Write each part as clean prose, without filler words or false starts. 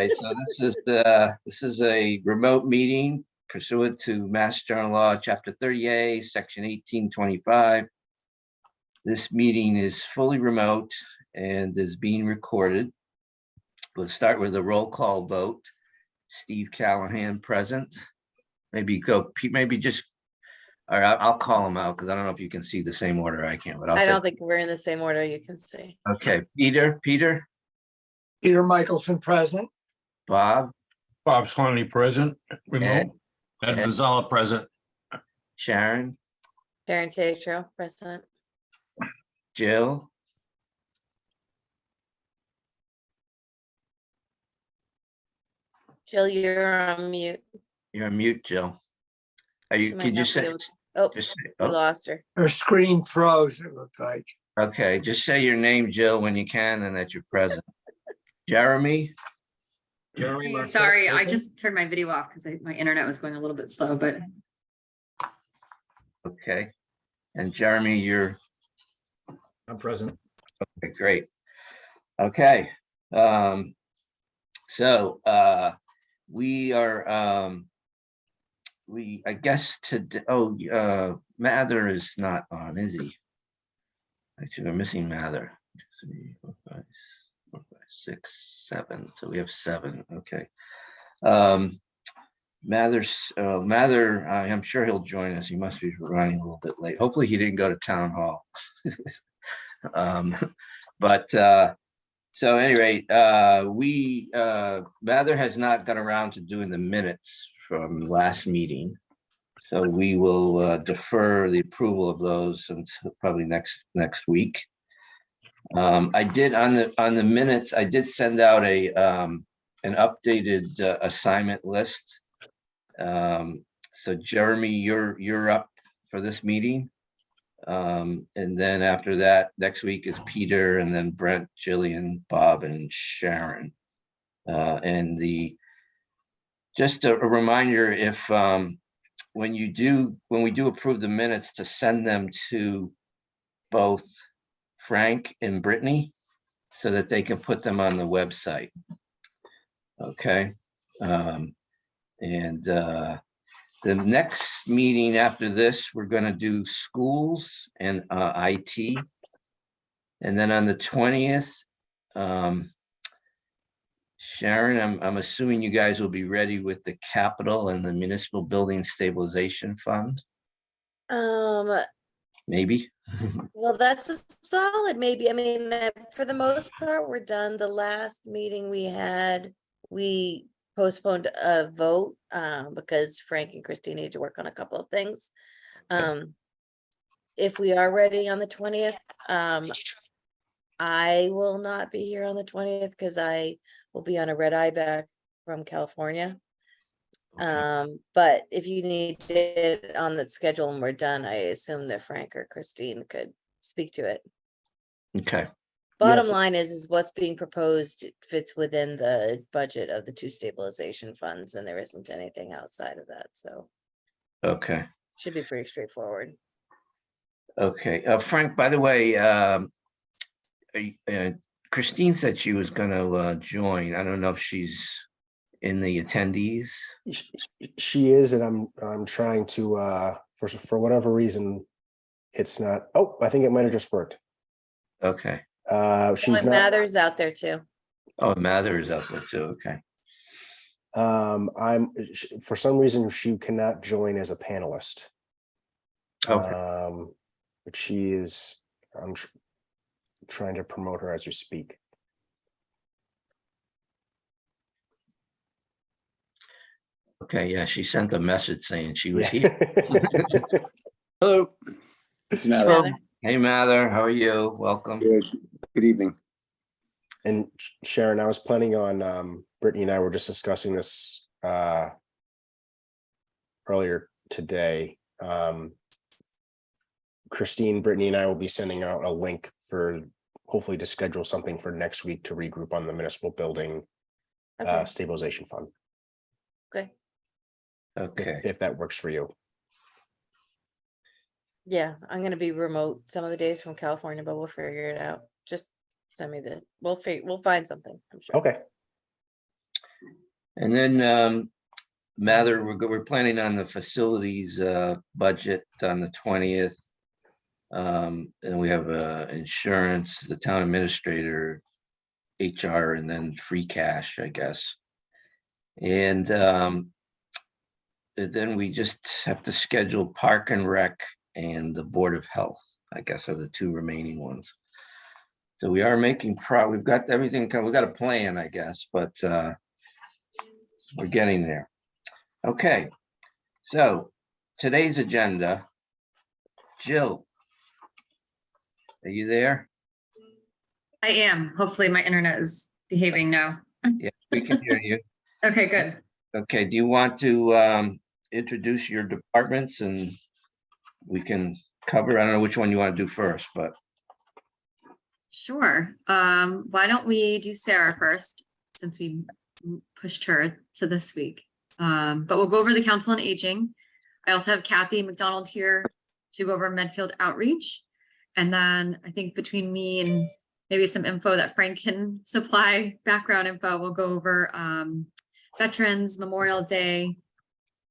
Okay, so this is a remote meeting pursuant to Mass General Law, Chapter 30A, Section 1825. This meeting is fully remote and is being recorded. We'll start with a roll call vote. Steve Callahan present. Maybe just, all right, I'll call him out because I don't know if you can see the same order I can, but I don't think we're in the same order you can see. Okay, Peter Michelson present. Bob Slaney present, remote. Ed Vizala present. Sharon, Sharon Tatro, present. Jill, Jill, you're on mute. you're on mute, Jill. Are She you, might could you not be say, able to- Oh, just say, we oh, lost her. Her screen froze, it looked like. okay, just say your name, Jill, when you can and that you're present. Jeremy, Jeremy Hey, Marquette sorry, I present. just turned my video off because my internet was going a little bit slow, but okay. And Jeremy, you're, I'm present. okay, great. Okay, so we are, I guess today, Mather is not on, is he? Actually, we're missing Mather. 3, 4, 5, 6, 7. So we have 7. Okay. Mather, I'm sure he'll join us. He must be running a little bit late. Hopefully he didn't go to town hall. So at any rate, Mather has not got around to doing the minutes from last meeting. So we will defer the approval of those until probably next week. I did on the minutes, I did send out an updated assignment list. So Jeremy, you're up for this meeting. And then after that, next week is Peter, and then Brent, Jillian, Bob, and Sharon. And just a reminder, if when we do approve the minutes, to send them to both Frank and Brittany so that they can put them on the website. Okay. The next meeting after this, we're going to do schools and IT. And then on the 20th, Sharon, I'm assuming you guys will be ready with the capital and the municipal building stabilization fund, maybe? Well, that's a solid maybe. I mean, for the most part, we're done. The last meeting we had, we postponed a vote because Frank and Christine need to work on a couple of things. If we are ready on the 20th, I will not be here on the 20th because I will be on a red eye back from California. But if you need it on the schedule and we're done, I assume that Frank or Christine could speak to it. Okay. Bottom Yes. line is what's being proposed fits within the budget of the 2 stabilization funds, and there isn't anything outside of that, so Okay. should be pretty straightforward. Okay. Frank, by the way, Christine said she was going to join. I don't know if she's in the attendees. She is, and I'm trying to for whatever reason it's not. Oh, I think it might have just worked. Okay. She's And not. Mather's out there too. Oh, Mather is out there too. Okay. For some reason she cannot join as a panelist. Okay. But she is. I'm trying to promote her as we speak. Okay. Yeah, she sent a message saying she was here. Hello. This is Matt. Mather. Hey, Mather, how are you? Welcome. Good evening. And Sharon, I was planning on Brittany and I were just discussing this earlier today. Christine, Brittany, and I will be sending out a link for hopefully to schedule something for next week to regroup on the municipal building Okay. stabilization fund. Okay. Okay. If that works for you. Yeah, I'm gonna be remote some of the days from California, but we'll figure it out. Just send me we'll find something, I'm sure. Okay. And then Mather, we're planning on the facilities budget on the 20th. And we have insurance, the town administrator, HR, and then free cash, I guess. And then we just have to schedule Park and Rec and the Board of Health, I guess, are the two remaining ones. So we are making we've got everything, we've got a plan, I guess, but we're getting there. Okay, so today's agenda. Jill, are you there? I am. Hopefully my internet is behaving now. Yeah, we can hear you. Okay, good. Okay, do you want to introduce your departments and we can cover, I don't know which one you want to do first, but. Sure. Why don't we do Sarah first, since we pushed her to this week. But we'll go over the Council on Aging. I also have Kathy McDonald here to go over Medfield outreach. And then I think between me and maybe some info that Frank can supply, background info, we'll go over Veterans Memorial Day,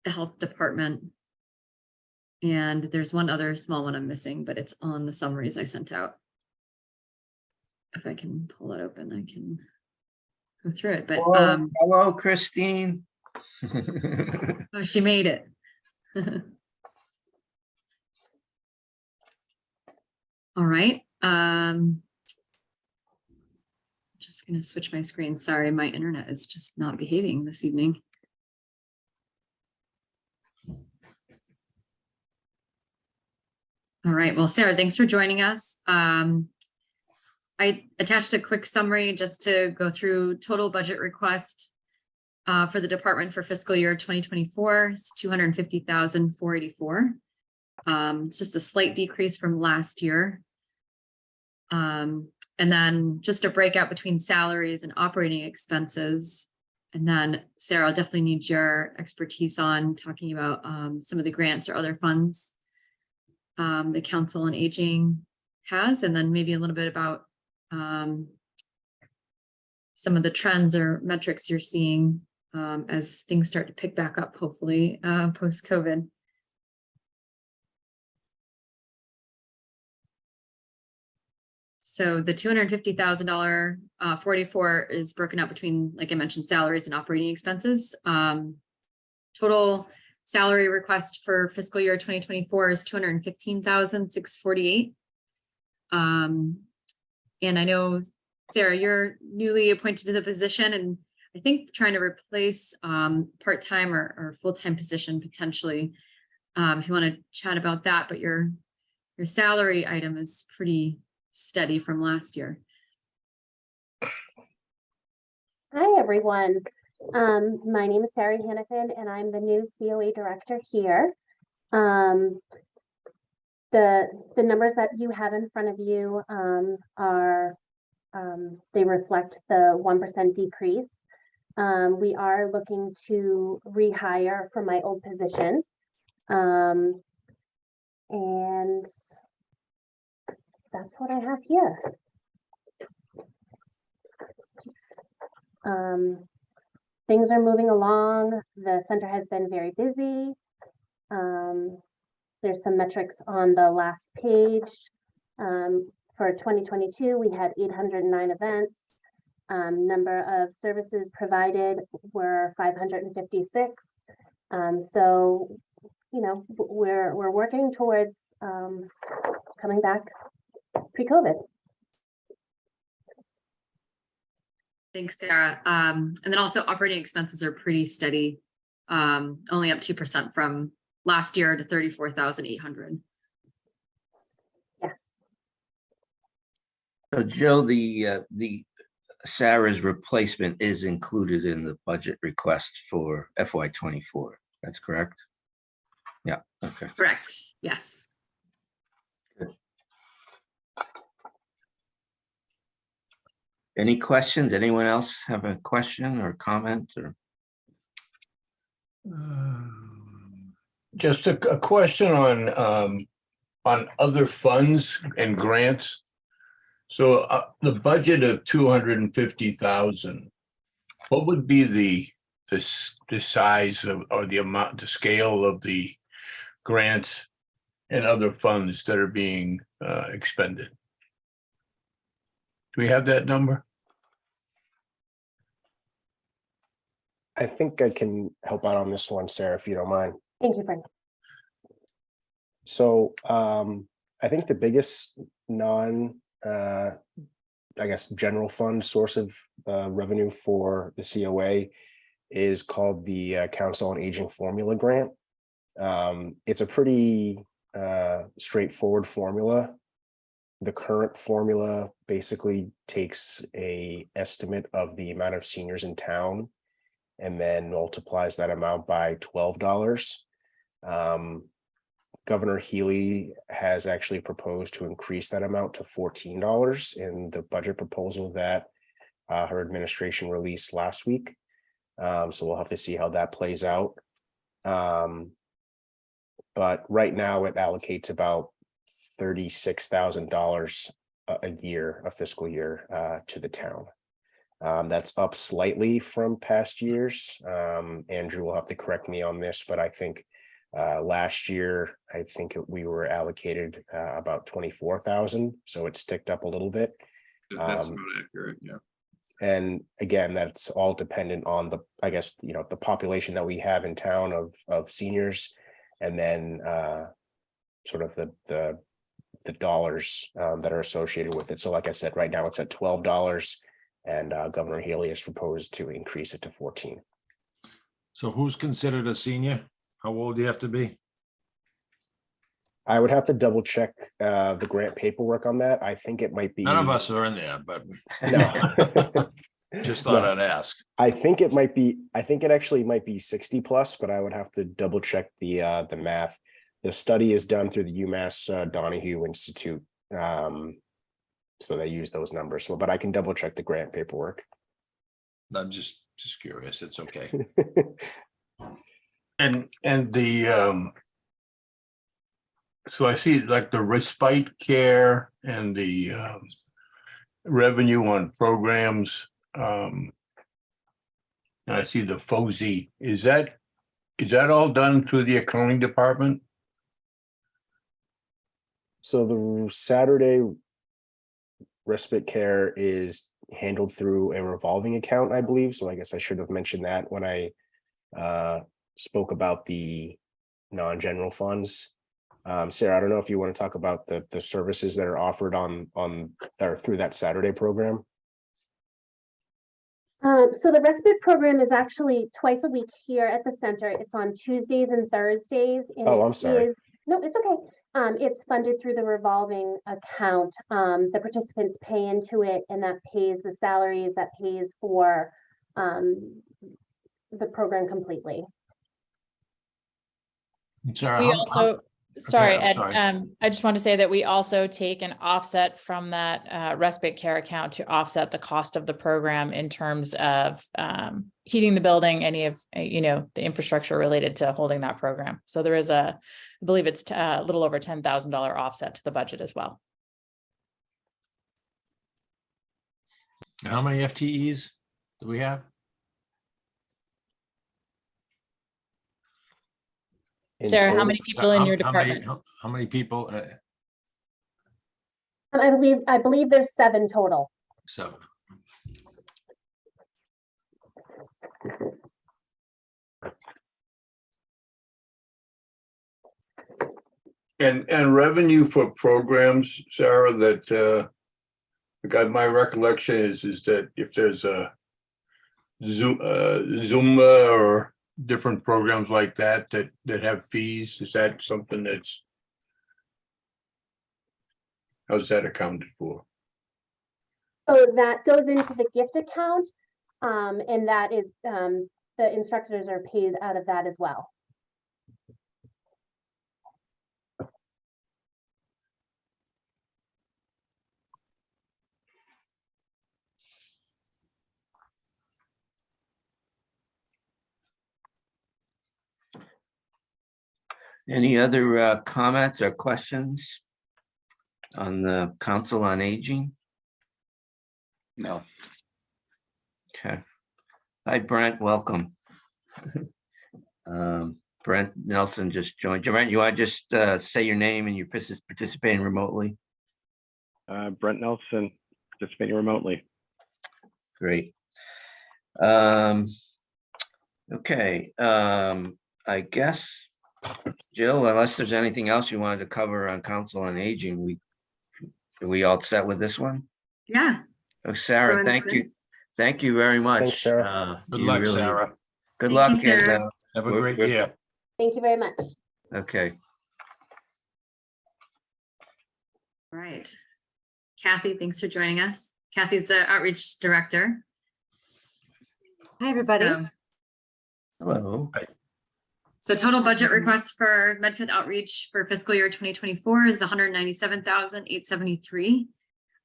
the health department. And there's one other small one I'm missing, but it's on the summaries I sent out. If I can pull it open, I can go through it, but Hello, Christine. oh, she made it. All right. Just gonna switch my screen. Sorry, my internet is just not behaving this evening. All right. Well, Sarah, thanks for joining us. I attached a quick summary just to go through total budget request for the department for fiscal year 2024. It's $250,484. It's just a slight decrease from last year. And then just a breakout between salaries and operating expenses. And then Sarah, I'll definitely need your expertise on talking about some of the grants or other funds the Council on Aging has, and then maybe a little bit about some of the trends or metrics you're seeing as things start to pick back up, hopefully post-COVID. So the $250,000 44 is broken up between, like I mentioned, salaries and operating expenses. Total salary request for fiscal year 2024 is $215,648. And I know, Sarah, you're newly appointed to the position, and I think trying to replace part-time or full-time position potentially. If you want to chat about that, but your salary item is pretty steady from last year. Hi, everyone. My name is Sarah Hannafin, and I'm the new COA director here. The numbers that you have in front of you are they reflect the 1% decrease. We are looking to rehire for my old position. And that's what I have here. Things are moving along. The center has been very busy. There's some metrics on the last page. For 2022, we had 809 events. Number of services provided were 556. So, you know, we're working towards coming back pre-COVID. Thanks, Sarah. And then also operating expenses are pretty steady, only up 2% from last year to 34,800. Yes. So Jill, the Sarah's replacement is included in the budget request for FY24. That's correct? Yeah, okay. Correct. Yes. Any questions? Anyone else have a question or comment or? Just a question on other funds and grants. So the budget of 250,000, what would be the the size of, or the amount, the scale of the grants and other funds that are being expended? Do we have that number? I think I can help out on this one, Sarah, if you don't mind. Thank you, Frank. So I think the biggest I guess, general fund source of revenue for the COA is called the Council on Aging Formula Grant. It's a pretty straightforward formula. The current formula basically takes a estimate of the amount of seniors in town and then multiplies that amount by $12. Governor Healy has actually proposed to increase that amount to $14 in the budget proposal that her administration released last week. So we'll have to see how that plays out. But right now it allocates about $36,000 a year, a fiscal year, to the town. That's up slightly from past years. Andrew will have to correct me on this, but I think last year, I think we were allocated about 24,000, so it's ticked up a little bit. That's not accurate, yeah. And again, that's all dependent on the, I guess, the population that we have in town of seniors, and then sort of the dollars that are associated with it. So like I said, right now it's at $12, and Governor Healy has proposed to increase it to 14. So who's considered a senior? How old do you have to be? I would have to double check the grant paperwork on that. I think it might be. None of us are in there, but No. just thought No. I'd ask. I think it might be, I think it actually might be 60 plus, but I would have to double check the math. The study is done through the UMass Donahue Institute. So they use those numbers, but I can double check the grant paperwork. I'm just curious. It's okay. And the so I see like the respite care and the revenue on programs. And I see the FOSI. Is that all done through the accounting department? So the Saturday respite care is handled through a revolving account, I believe. So I guess I should have mentioned that when I spoke about the non-general funds. Sarah, I don't know if you want to talk about the services that are offered on or through that Saturday program. So the respite program is actually twice a week here at the center. It's on Tuesdays and Thursdays. And Oh, it I'm sorry. No, it's okay. It's funded through the revolving account. The participants pay into it, and that pays the salaries, that pays for the program completely. Sarah, We also, sorry, I'm Ed, sorry. I just want to say that we also take an offset from that respite care account to offset the cost of the program in terms of heating the building, any of, the infrastructure related to holding that program. So there is I believe it's a little over $10,000 offset to the budget as well. How many FTEs do we have? In Sarah, how total. many people in your department? How many people? I believe there's 7 total. 7. And revenue for programs, Sarah, that my recollection is that if there's a Zumba or different programs like that have fees, is that something how's that accounted for? So that goes into the gift account, and that is the instructors are paid out of that as well. Any other comments or questions on the Council on Aging? No. Okay. Hi, Brent, welcome. Brent Nelson just joined. Brent, you want to just say your name and you're participating remotely? Brent Nelson, participating remotely. Great. Okay, I guess, Jill, unless there's anything else you wanted to cover on Council on Aging, are we all set with this one? Yeah. Oh, Sarah, Everyone's thank good? you. Thank you very much. Thanks, Sarah. Good You luck, really- Sarah. Good Thank luck. you, Sarah. and, Have a We're- great year. Thank you very much. okay. All right. Kathy, thanks for joining us. Kathy's the outreach director. Hi, everybody. So, Hello. so total budget request for Medfield outreach for fiscal year 2024 is 197,873.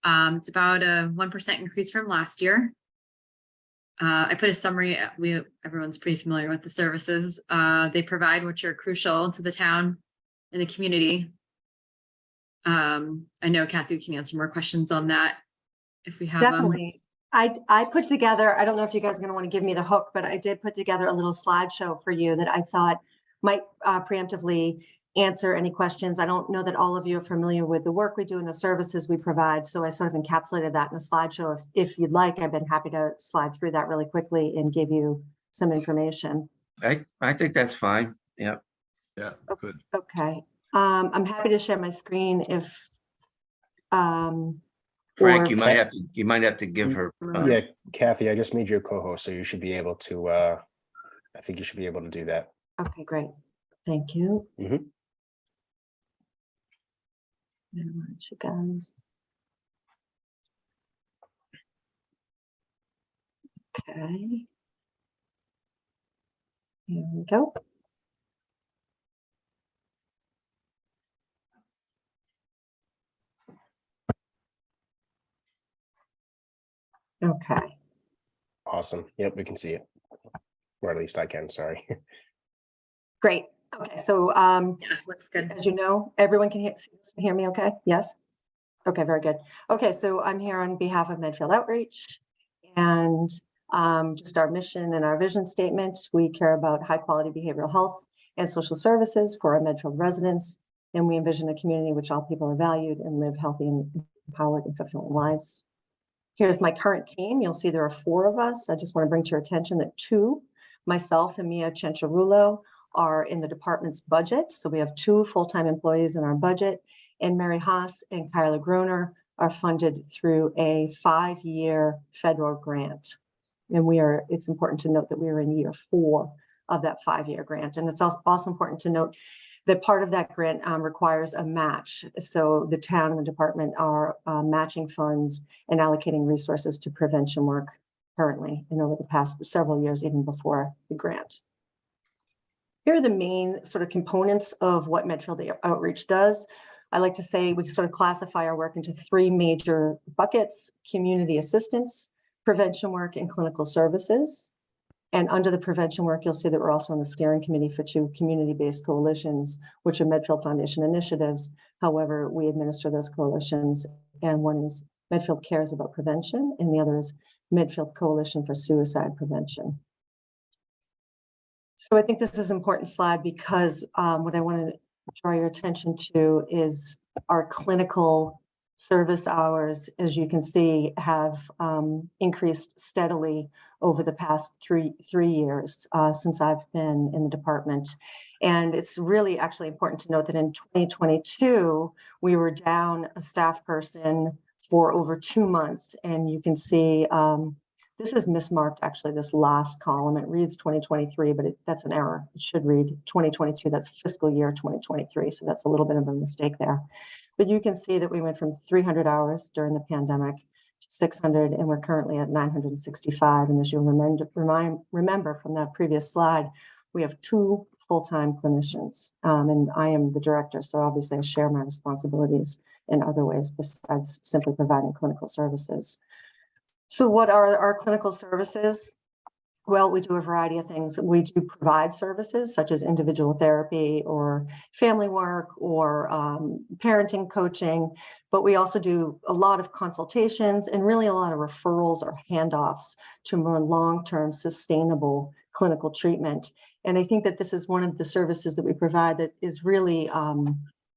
It's about a 1% increase from last year. I put a summary. Everyone's pretty familiar with the services they provide, which are crucial to the town and the community. I know Kathy can answer more questions on that if we have them. Definitely. I put together, I don't know if you guys are going to want to give me the hook, but I did put together a little slideshow for you that I thought might preemptively answer any questions. I don't know that all of you are familiar with the work we do and the services we provide. So I sort of encapsulated that in a slideshow. If you'd like, I've been happy to slide through that really quickly and give you some information. I think that's fine. Yep. Yeah, good. Okay. I'm happy to share my screen if Frank, or- you might have to give her. Yeah, Kathy, I just made you a co-host, so you should be able to, I think you should be able to do that. Okay, great. Thank you. Mhm. Very much, you guys. Okay. Here we go. Okay. Awesome. Yep, we can see it. Or at least I can, sorry. Great. Okay, so Yeah, looks good. as you know, everyone can hear me okay? Yes? Okay, very good. Okay, so I'm here on behalf of Medfield Outreach and just our mission and our vision statement. We care about high quality behavioral health and social services for our Medfield residents. And we envision a community in which all people are valued and live healthy and empowered and fulfilling lives. Here's my current team. You'll see there are 4 of us. I just want to bring to your attention that 2, myself and Mia Chancharulo, are in the department's budget. So we have 2 full-time employees in our budget, and Mary Haas and Kyla Groner are funded through a 5-year federal grant. And it's important to note that we are in year 4 of that 5-year grant. And it's also important to note that part of that grant requires a match. So the town and the department are matching funds and allocating resources to prevention work currently and over the past several years, even before the grant. Here are the main sort of components of what Medfield Outreach does. I like to say we sort of classify our work into 3 major buckets: community assistance, prevention work, and clinical services. And under the prevention work, you'll see that we're also on the steering committee for 2 community-based coalitions, which are Medfield Foundation initiatives. However, we administer those coalitions, and one is Medfield Cares About Prevention, and the other is Medfield Coalition for Suicide Prevention. So I think this is an important slide because what I want to draw your attention to is our clinical service hours, as you can see, have increased steadily over the past three years since I've been in the department. And it's really actually important to note that in 2022, we were down a staff person for over 2 months. And you can see this is mismarked, actually, this last column. It reads 2023, but that's an error. It should read 2022. That's fiscal year 2023. So that's a little bit of a mistake there. But you can see that we went from 300 hours during the pandemic to 600, and we're currently at 965. And as you'll remember from that previous slide, we have 2 full-time clinicians, and I am the director. So obviously I share my responsibilities in other ways besides simply providing clinical services. So what are our clinical services? Well, we do a variety of things. We do provide services such as individual therapy or family work or parenting coaching, but we also do a lot of consultations and really a lot of referrals or handoffs to more long-term sustainable clinical treatment. And I think that this is one of the services that we provide that is really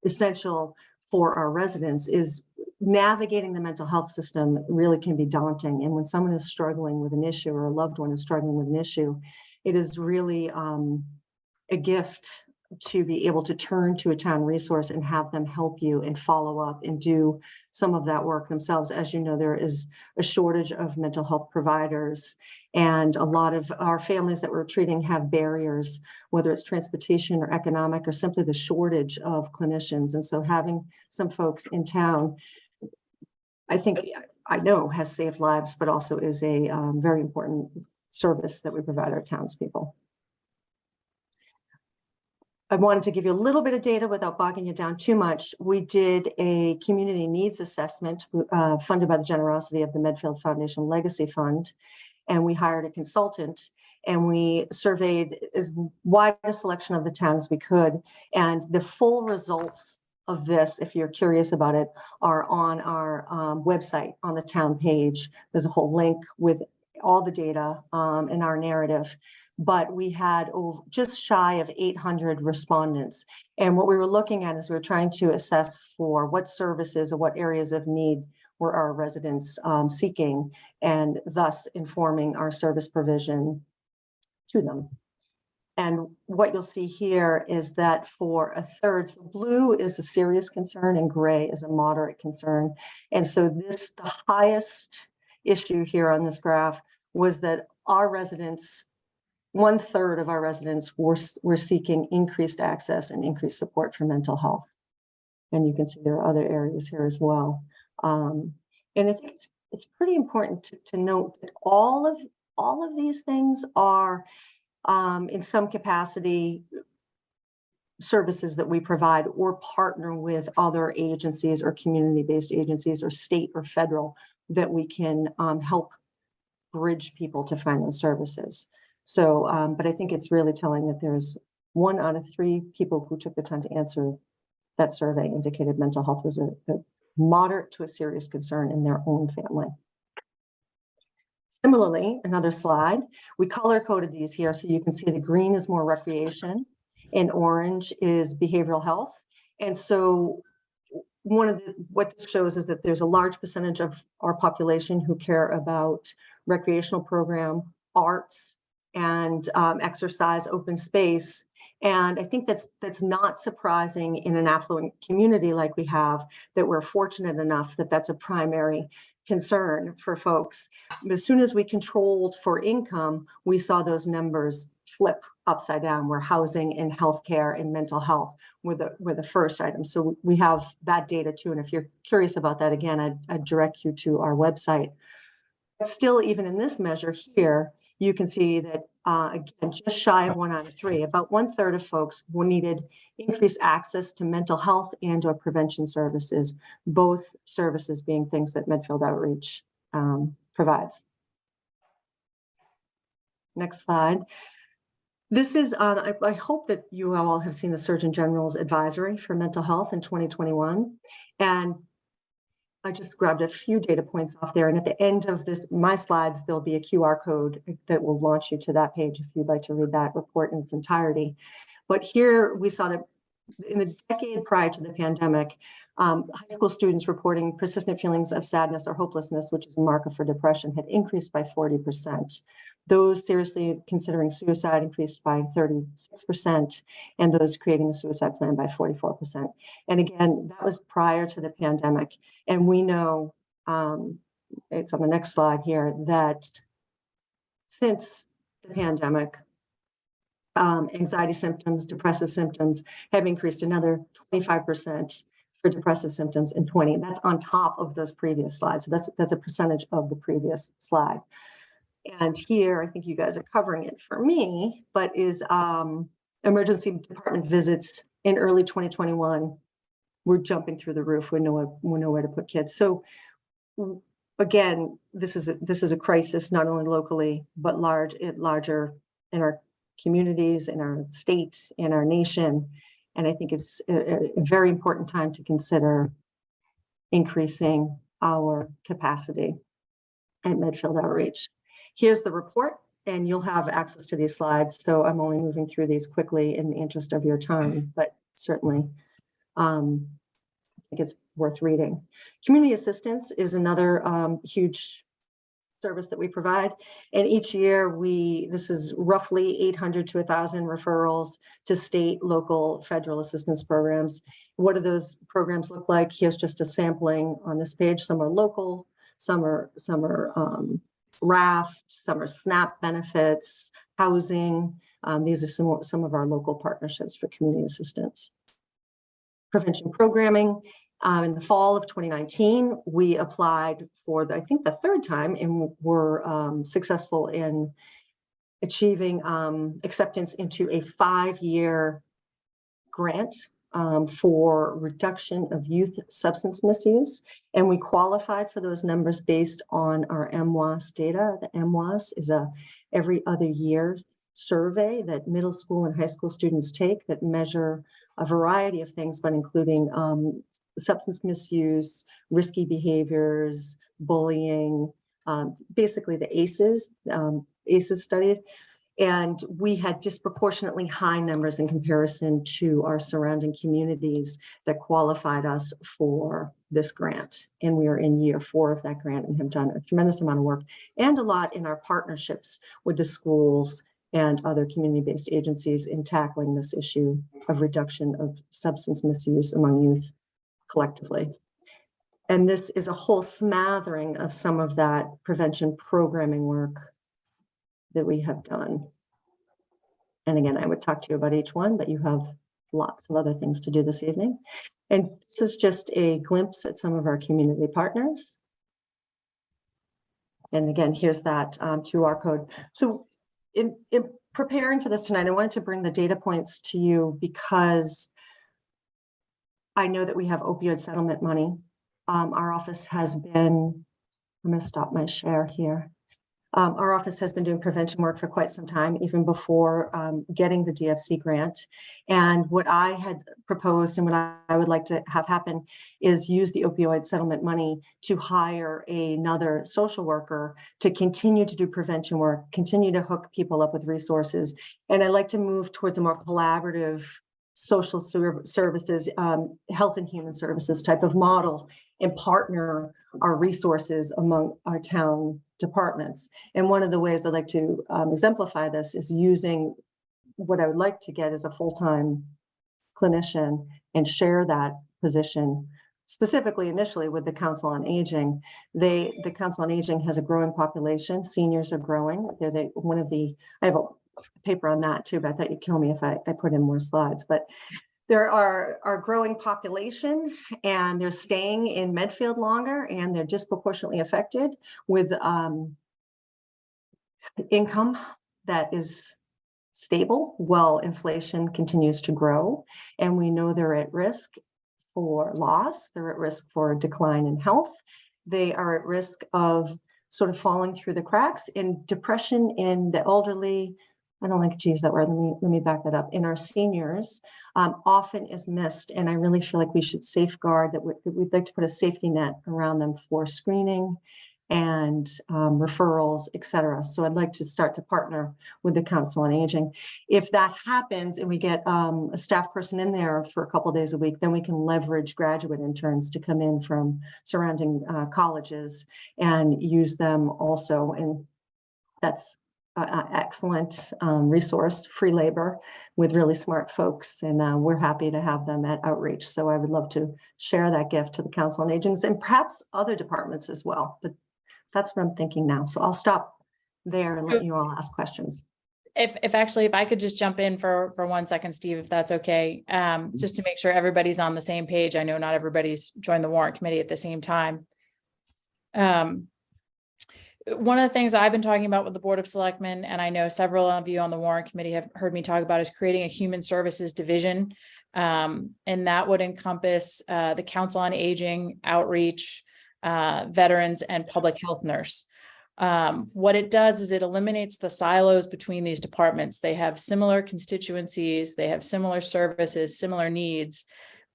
essential for our residents. Is navigating the mental health system really can be daunting. And when someone is struggling with an issue or a loved one is struggling with an issue, it is really a gift to be able to turn to a town resource and have them help you and follow up and do some of that work themselves. As you know, there is a shortage of mental health providers, and a lot of our families that we're treating have barriers, whether it's transportation or economic or simply the shortage of clinicians. And so having some folks in town, I know has saved lives, but also is a very important service that we provide our townspeople. I wanted to give you a little bit of data without bogging you down too much. We did a community needs assessment funded by the generosity of the Medfield Foundation Legacy Fund, and we hired a consultant and we surveyed as wide a selection of the town as we could. And the full results of this, if you're curious about it, are on our website on the town page. There's a whole link with all the data in our narrative. But we had just shy of 800 respondents. And what we were looking at is we were trying to assess for what services or what areas of need were our residents seeking, and thus informing our service provision to them. And what you'll see here is that for a third, so blue is a serious concern and gray is a moderate concern. And so the highest issue here on this graph was that our residents, 1/3 of our residents were seeking increased access and increased support for mental health. And you can see there are other areas here as well. And I think it's pretty important to note that all of these things are in some capacity services that we provide or partner with other agencies or community-based agencies or state or federal that we can help bridge people to find those services. So, but I think it's really telling that there's 1 out of 3 people who took the time to answer that survey indicated mental health was a moderate to a serious concern in their own family. Similarly, another slide, we color coded these here so you can see the green is more recreation and orange is behavioral health. And so what this shows is that there's a large percentage of our population who care about recreational program, arts, and exercise, open space. And I think that's not surprising in an affluent community like we have, that we're fortunate enough that that's a primary concern for folks. As soon as we controlled for income, we saw those numbers flip upside down, where housing and healthcare and mental health were the first items. So we have that data too. And if you're curious about that, again, I'd direct you to our website. But still, even in this measure here, you can see that, again, just shy of 1 out of 3, about 1/3 of folks needed increased access to mental health and or prevention services, both services being things that Medfield Outreach provides. Next slide. This is, I hope that you all have seen the Surgeon General's advisory for mental health in 2021. And I just grabbed a few data points off there. And at the end of my slides, there'll be a QR code that will launch you to that page if you'd like to read that report in its entirety. But here we saw that in the decade prior to the pandemic, high school students reporting persistent feelings of sadness or hopelessness, which is a marker for depression, had increased by 40%. Those seriously considering suicide increased by 36%, and those creating a suicide plan by 44%. And again, that was prior to the pandemic. And we know, it's on the next slide here, that since the pandemic, anxiety symptoms, depressive symptoms have increased another 25% for depressive symptoms in 20. And that's on top of those previous slides. So that's a percentage of the previous slide. And here, I think you guys are covering it for me, but is emergency department visits in early 2021. We're jumping through the roof. We know where to put kids. So again, this is a crisis, not only locally, but larger in our communities, in our state, in our nation. And I think it's a very important time to consider increasing our capacity at Medfield Outreach. Here's the report, and you'll have access to these slides. So I'm only moving through these quickly in the interest of your time, but certainly I think it's worth reading. Community assistance is another huge service that we provide. And each year this is roughly 800 to 1,000 referrals to state, local, federal assistance programs. What do those programs look like? Here's just a sampling on this page. Some are local, some are RAFT, some are SNAP benefits, housing. These are some of our local partnerships for community assistance. Prevention programming. In the fall of 2019, we applied for, I think, the third time, and were successful in achieving acceptance into a 5-year grant for reduction of youth substance misuse. And we qualified for those numbers based on our MWAS data. The MWAS is a every other year survey that middle school and high school students take that measure a variety of things, but including substance misuse, risky behaviors, bullying, basically the ACEs studies. And we had disproportionately high numbers in comparison to our surrounding communities that qualified us for this grant. And we are in year 4 of that grant and have done a tremendous amount of work and a lot in our partnerships with the schools and other community-based agencies in tackling this issue of reduction of substance misuse among youth collectively. And this is a whole smattering of some of that prevention programming work that we have done. And again, I would talk to you about each one, but you have lots of other things to do this evening. And this is just a glimpse at some of our community partners. And again, here's that QR code. So in preparing for this tonight, I wanted to bring the data points to you because I know that we have opioid settlement money. Our office has been, I'm going to stop my share here. Our office has been doing prevention work for quite some time, even before getting the DFC grant. And what I had proposed and what I would like to have happen is use the opioid settlement money to hire another social worker to continue to do prevention work, continue to hook people up with resources. And I'd like to move towards a more collaborative social services, health and human services type of model and partner our resources among our town departments. And one of the ways I'd like to exemplify this is using what I would like to get as a full-time clinician and share that position specifically initially with the Council on Aging. The Council on Aging has a growing population. Seniors are growing. I have a paper on that too, but I thought you'd kill me if I put in more slides. But there are growing population and they're staying in Medfield longer and they're disproportionately affected with income that is stable while inflation continues to grow. And we know they're at risk for loss. They're at risk for a decline in health. They are at risk of sort of falling through the cracks. In depression in the elderly, I don't like to use that word. Let me back that up. In our seniors, often is missed. And I really feel like we should safeguard that. We'd like to put a safety net around them for screening and referrals, et cetera. So I'd like to start to partner with the Council on Aging. If that happens and we get a staff person in there for a couple of days a week, then we can leverage graduate interns to come in from surrounding colleges and use them also. And that's excellent resource, free labor with really smart folks. And we're happy to have them at Outreach. So I would love to share that gift to the Council on Aging and perhaps other departments as well. But that's what I'm thinking now. So I'll stop there and let you all ask questions. If I could just jump in for 1 second, Steve, if that's okay, just to make sure everybody's on the same page. I know not everybody's joined the warrant committee at the same time. One of the things I've been talking about with the Board of Selectmen, and I know several of you on the warrant committee have heard me talk about, is creating a human services division. And that would encompass the Council on Aging, Outreach, veterans, and public health nurse. What it does is it eliminates the silos between these departments. They have similar constituencies, they have similar services, similar needs.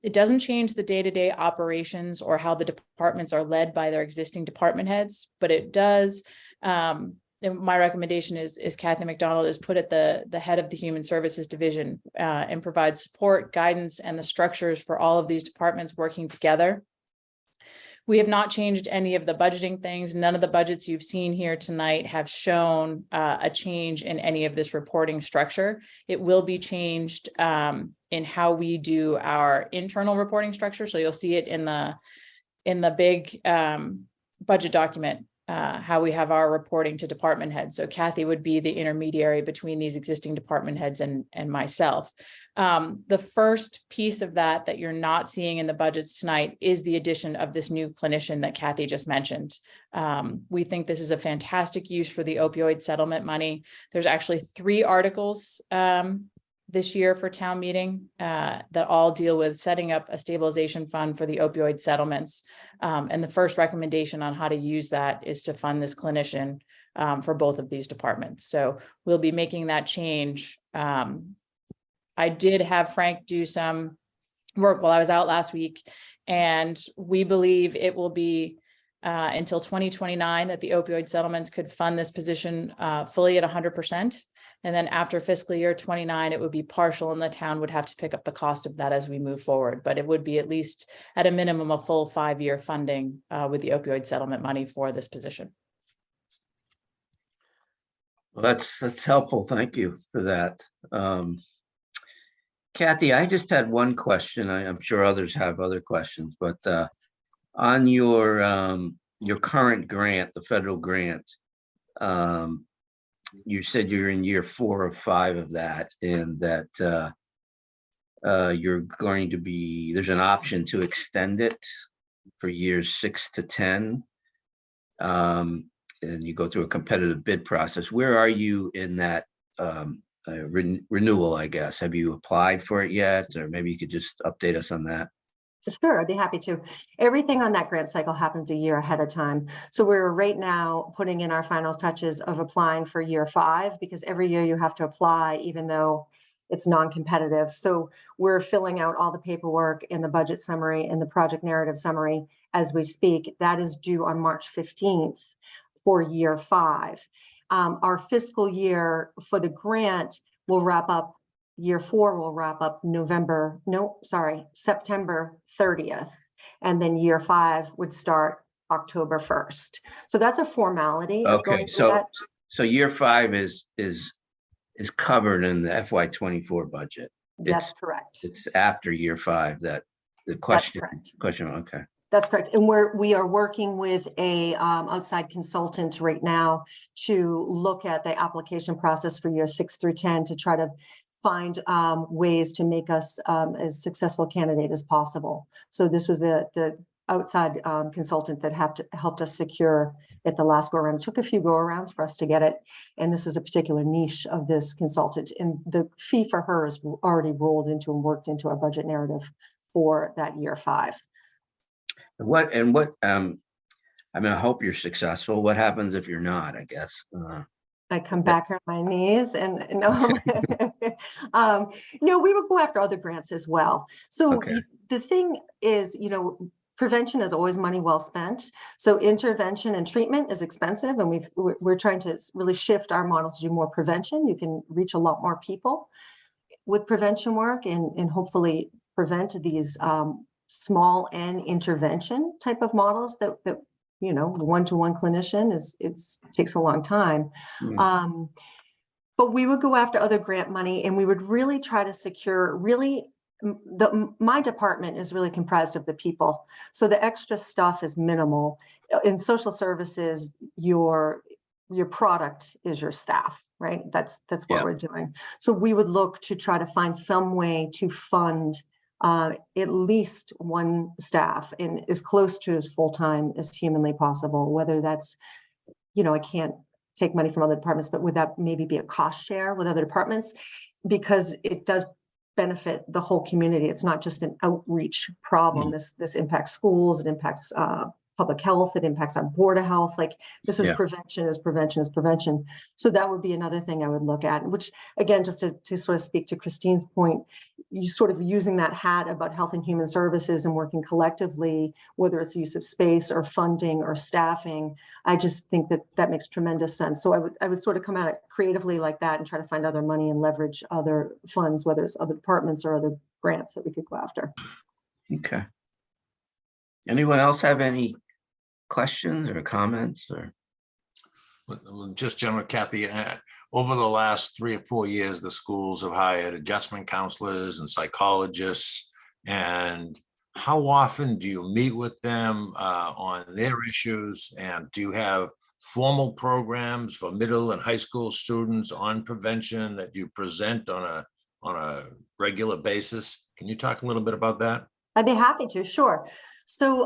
It doesn't change the day-to-day operations or how the departments are led by their existing department heads, but it does. And my recommendation is Kathy McDonald is put at the head of the Human Services Division and provide support, guidance, and the structures for all of these departments working together. We have not changed any of the budgeting things. None of the budgets you've seen here tonight have shown a change in any of this reporting structure. It will be changed in how we do our internal reporting structure. So you'll see it in the big budget document, how we have our reporting to department heads. So Kathy would be the intermediary between these existing department heads and myself. The first piece of that you're not seeing in the budgets tonight is the addition of this new clinician that Kathy just mentioned. We think this is a fantastic use for the opioid settlement money. There's actually 3 articles this year for town meeting that all deal with setting up a stabilization fund for the opioid settlements. And the first recommendation on how to use that is to fund this clinician for both of these departments. So we'll be making that change. I did have Frank do some work while I was out last week, and we believe it will be until 2029 that the opioid settlements could fund this position fully at 100%. And then after fiscal year 29, it would be partial, and the town would have to pick up the cost of that as we move forward. But it would be at least at a minimum a full 5-year funding with the opioid settlement money for this position. Well, that's helpful. Thank you for that. Kathy, I just had one question. I'm sure others have other questions, but on your current grant, the federal grant, you said you're in year 4 of 5 of that, and that you're going to be, there's an option to extend it for years 6 to 10. And you go through a competitive bid process. Where are you in that renewal, I guess? Have you applied for it yet? Or maybe you could just update us on that. Sure, I'd be happy to. Everything on that grant cycle happens a year ahead of time. So we're right now putting in our final touches of applying for year 5, because every year you have to apply, even though it's non-competitive. So we're filling out all the paperwork in the budget summary and the project narrative summary as we speak. That is due on March 15th for year 5. Our fiscal year for the grant will wrap up, year 4 will wrap up September 30th. And then year 5 would start October 1st. So that's a formality. Okay, so year 5 is covered in the FY24 budget. That's correct. It's after year 5 that the question. Okay. That's correct. And we are working with a outside consultant right now to look at the application process for year 6 through 10 to try to find ways to make us as successful candidate as possible. So this was the outside consultant that helped us secure it the last go around. It took a few go arounds for us to get it. And this is a particular niche of this consultant. And the fee for her is already rolled into and worked into our budget narrative for that year 5. I mean, I hope you're successful. What happens if you're not, I guess? I come back on my knees and no, no, we would go after other grants as well. So the thing is, prevention is always money well spent. So intervention and treatment is expensive, and we're trying to really shift our model to do more prevention. You can reach a lot more people with prevention work and hopefully prevent these small N intervention type of models that one-to-one clinician takes a long time. But we would go after other grant money, and we would really try to secure my department is really comprised of the people. So the extra stuff is minimal. In social services, your product is your staff, right? That's what we're doing. So we would look to try to find some way to fund at least one staff and as close to as full-time as humanly possible, whether that's, I can't take money from other departments, but would that maybe be a cost share with other departments? Because it does benefit the whole community. It's not just an outreach problem. This impacts schools, it impacts public health, it impacts on Board of Health. Like this is Yeah. prevention is prevention is prevention. So that would be another thing I would look at, which again, just to sort of speak to Christine's point, you sort of using that hat about health and human services and working collectively, whether it's use of space or funding or staffing, I just think that that makes tremendous sense. So I would sort of come at it creatively like that and try to find other money and leverage other funds, whether it's other departments or other grants that we could go after. Okay. Anyone else have any questions or comments or? Well, just General Kathy, over the last 3 or 4 years, the schools have hired adjustment counselors and psychologists. And how often do you meet with them on their issues? And do you have formal programs for middle and high school students on prevention that you present on a regular basis? Can you talk a little bit about that? I'd be happy to, sure. So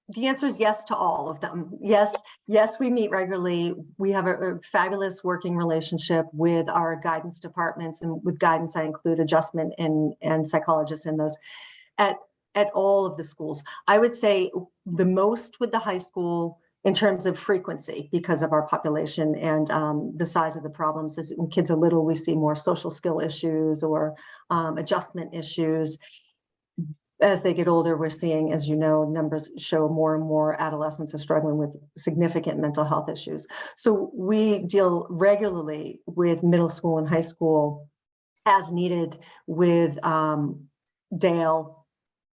the answer is yes to all of them. Yes, we meet regularly. We have a fabulous working relationship with our guidance departments, and with guidance, I include adjustment and psychologists in those at all of the schools. I would say the most with the high school in terms of frequency because of our population and the size of the problems. As when kids are little, we see more social skill issues or adjustment issues. As they get older, we're seeing, as you know, numbers show more and more adolescents are struggling with significant mental health issues. So we deal regularly with middle school and high school as needed with Dale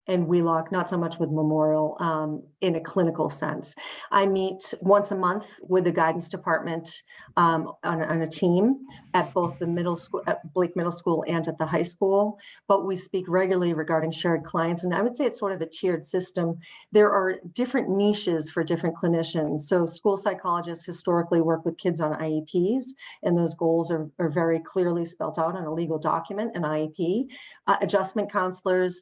and Wheelock, not so much with Memorial in a clinical sense. I meet once a month with the guidance department on a team at both the middle school, at Blake Middle School and at the high school, but we speak regularly regarding shared clients. And I would say it's sort of a tiered system. There are different niches for different clinicians. So school psychologists historically work with kids on IEPs, and those goals are very clearly spelled out on a legal document, an IEP. Adjustment counselors,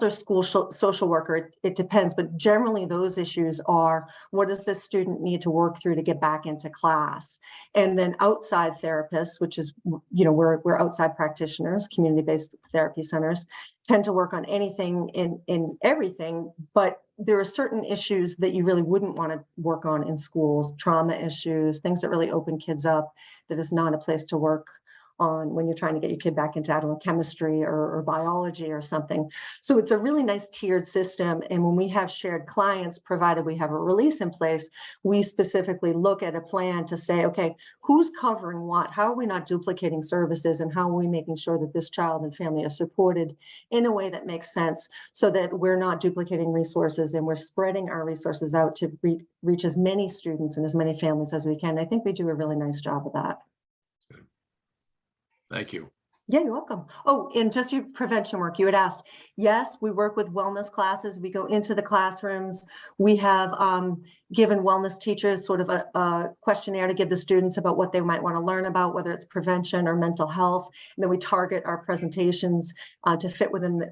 school social worker, it depends, but generally those issues are, what does this student need to work through to get back into class? And then outside therapists, which is, you know, we're outside practitioners, community-based therapy centers, tend to work on anything in everything, but there are certain issues that you really wouldn't want to work on in schools, trauma issues, things that really open kids up, that is not a place to work on when you're trying to get your kid back into adult chemistry or biology or something. So it's a really nice tiered system. And when we have shared clients, provided we have a release in place, we specifically look at a plan to say, okay, who's covering what? How are we not duplicating services? And how are we making sure that this child and family are supported in a way that makes sense so that we're not duplicating resources and we're spreading our resources out to reach as many students and as many families as we can. I think we do a really nice job of that. Thank you. Yeah, you're welcome. Oh, and just your prevention work, you had asked. Yes, we work with wellness classes. We go into the classrooms. We have given wellness teachers sort of a questionnaire to give the students about what they might want to learn about, whether it's prevention or mental health. And then we target our presentations to fit within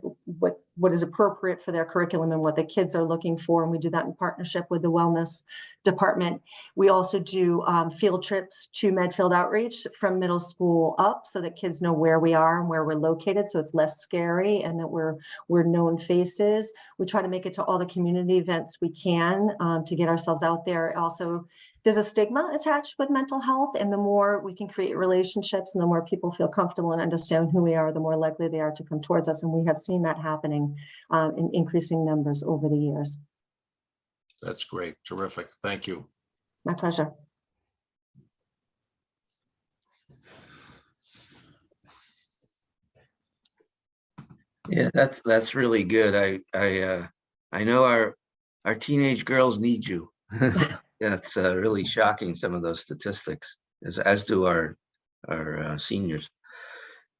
what is appropriate for their curriculum and what the kids are looking for. And we do that in partnership with the wellness department. We also do field trips to Medfield Outreach from middle school up so that kids know where we are and where we're located, so it's less scary and that we're known faces. We try to make it to all the community events we can to get ourselves out there. Also, there's a stigma attached with mental health, and the more we can create relationships and the more people feel comfortable and understand who we are, the more likely they are to come towards us. And we have seen that happening in increasing numbers over the years. That's great. Terrific. Thank you. My pleasure. Yeah, that's really good. I know our teenage girls need you. That's really shocking, some of those statistics, as do our seniors.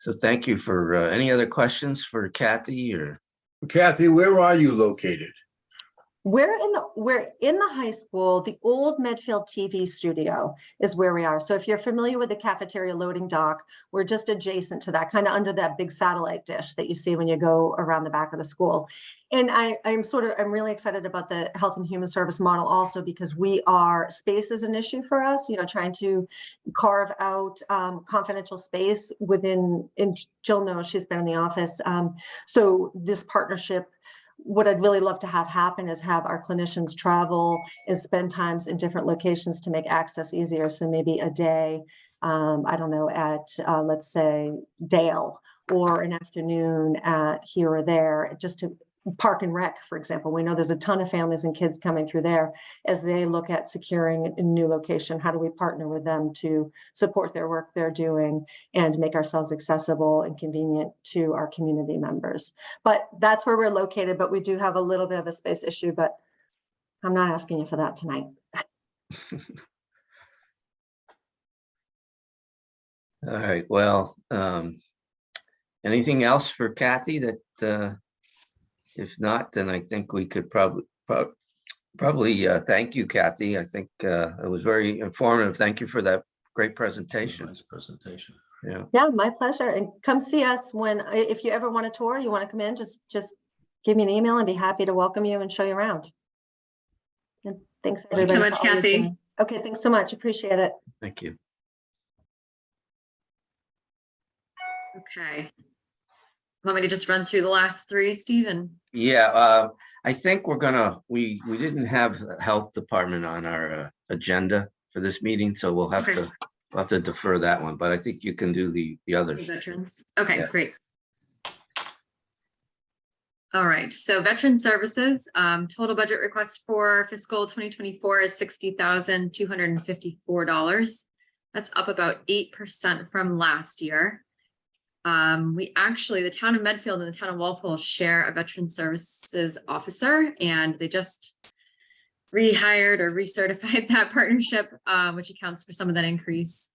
So thank you. For any other questions for Kathy or? Kathy, where are you located? We're in the high school. The old Medfield TV studio is where we are. So if you're familiar with the cafeteria loading dock, we're just adjacent to that, kind of under that big satellite dish that you see when you go around the back of the school. And I'm really excited about the health and human service model also, because space is an issue for us, you know, trying to carve out confidential space within, and Jill knows, she's been in the office. So this partnership what I'd really love to have happen is have our clinicians travel and spend times in different locations to make access easier. So maybe a day, I don't know, at let's say Dale, or an afternoon at here or there, just to Park and Rec, for example. We know there's a ton of families and kids coming through there as they look at securing a new location. How do we partner with them to support their work they're doing and make ourselves accessible and convenient to our community members? But that's where we're located, but we do have a little bit of a space issue, but I'm not asking you for that tonight. All right, well, anything else for Kathy that, if not, then I think we could probably thank you, Kathy. I think it was very informative. Thank you for that great presentation. Nice presentation. Yeah. Yeah, my pleasure. And come see us if you ever want a tour, you want to come in, just give me an email and be happy to welcome you and show you around. And thanks Thanks everybody. so much, for all you're Kathy. doing. Okay, thanks so much. Appreciate it. Thank you. Okay. Want me to just run through the last three, Stephen? Yeah, I think we didn't have the health department on our agenda for this meeting, so we'll have to defer that one, but I think you can do the others. Veterans. Okay, Yeah. great. All right, so Veteran Services, total budget request for fiscal 2024 is $60,254. That's up about 8% from last year. The town of Medfield and the town of Walpole share a Veteran Services officer, and they just rehired or recertified that partnership, which accounts for some of that increase.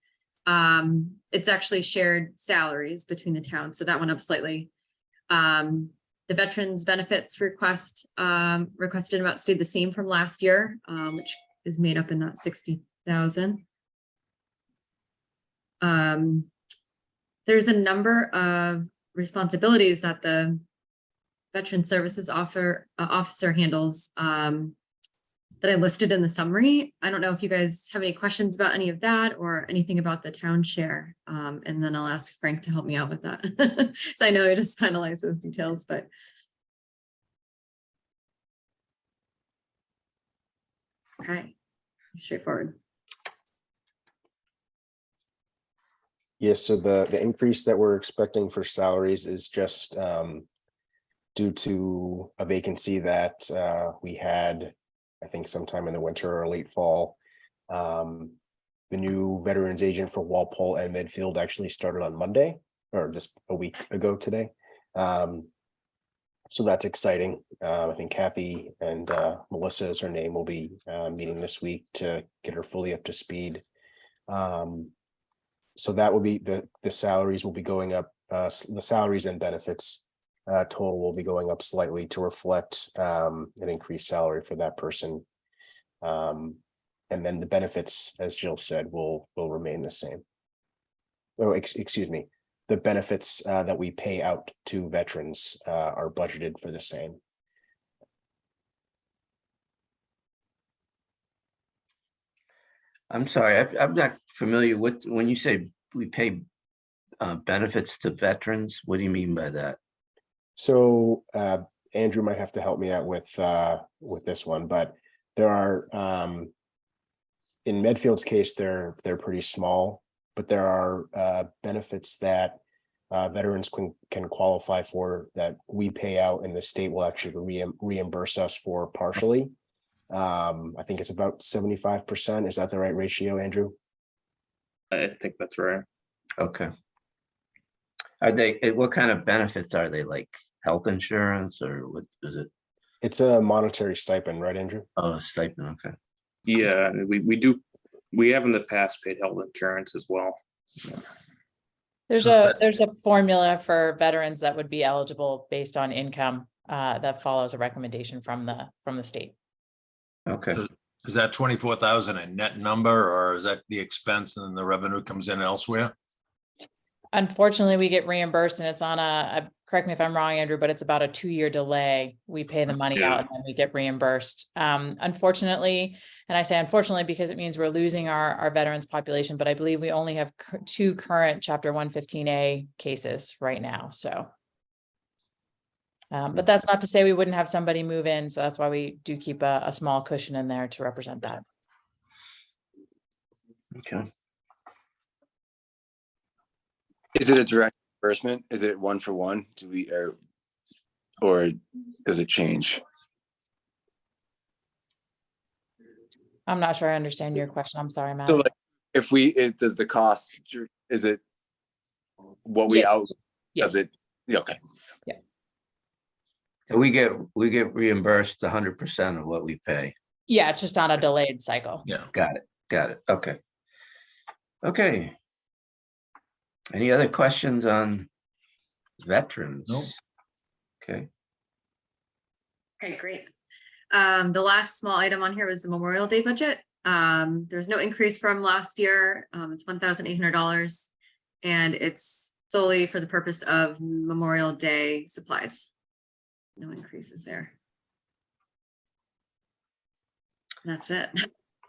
It's actually shared salaries between the towns, so that went up slightly. The Veterans Benefits requested amount stayed the same from last year, which is made up in that 60,000. There's a number of responsibilities that the Veteran Services officer handles that I listed in the summary. I don't know if you guys have any questions about any of that or anything about the town share. And then I'll ask Frank to help me out with that. So I know I just finalized those details, but. Okay, straightforward. Yes, so the increase that we're expecting for salaries is just due to a vacancy that we had, I think sometime in the winter or late fall. The new veterans agent for Walpole and Medfield actually started on Monday, or just a week ago today. So that's exciting. I think Kathy and Melissa is her name, will be meeting this week to get her fully up to speed. So that will be the salaries will be going up, the salaries and benefits total will be going up slightly to reflect an increased salary for that person. And then the benefits, as Jill said, will remain the same. Oh, excuse me. The benefits that we pay out to veterans are budgeted for the same. I'm sorry, I'm not familiar with, when you say we pay benefits to veterans, what do you mean by that? So Andrew might have to help me out with this one, but there are in Medfield's case, they're pretty small, but there are benefits that veterans can qualify for that we pay out, and the state will actually reimburse us for partially. I think it's about 75%. Is that the right ratio, Andrew? I think that's right. Okay. Are they, what kind of benefits are they, like health insurance, or what is it? It's a monetary stipend, right, Andrew? Oh, stipend, okay. Yeah, we have in the past paid health insurance as well. There's a formula for veterans that would be eligible based on income that follows a recommendation from the state. Okay. Is that 24,000 a net number, or is that the expense and then the revenue comes in elsewhere? Unfortunately, we get reimbursed, and it's on correct me if I'm wrong, Andrew, but it's about a 2-year delay. We pay the money out and then we get reimbursed. Unfortunately, and I say unfortunately because it means we're losing our veterans population, but I believe we only have 2 current Chapter 115A cases right now. So. But that's not to say we wouldn't have somebody move in. So that's why we do keep a small cushion in there to represent that. Okay. Is it a direct reimbursement? Is it one for one? Or does it change? I'm not sure I understand your question. I'm sorry, Matt. So like, does the cost, is it what we Yes. out, Yes. does it, yeah, okay. And we get reimbursed 100% of what we pay. Yeah, it's just on a delayed cycle. Yeah. Got it. Okay. Okay. Any other questions on veterans? Nope. Okay. Okay, great. The last small item on here was the Memorial Day budget. There's no increase from last year. It's $1,800 and it's solely for the purpose of Memorial Day supplies. No increases there. That's it.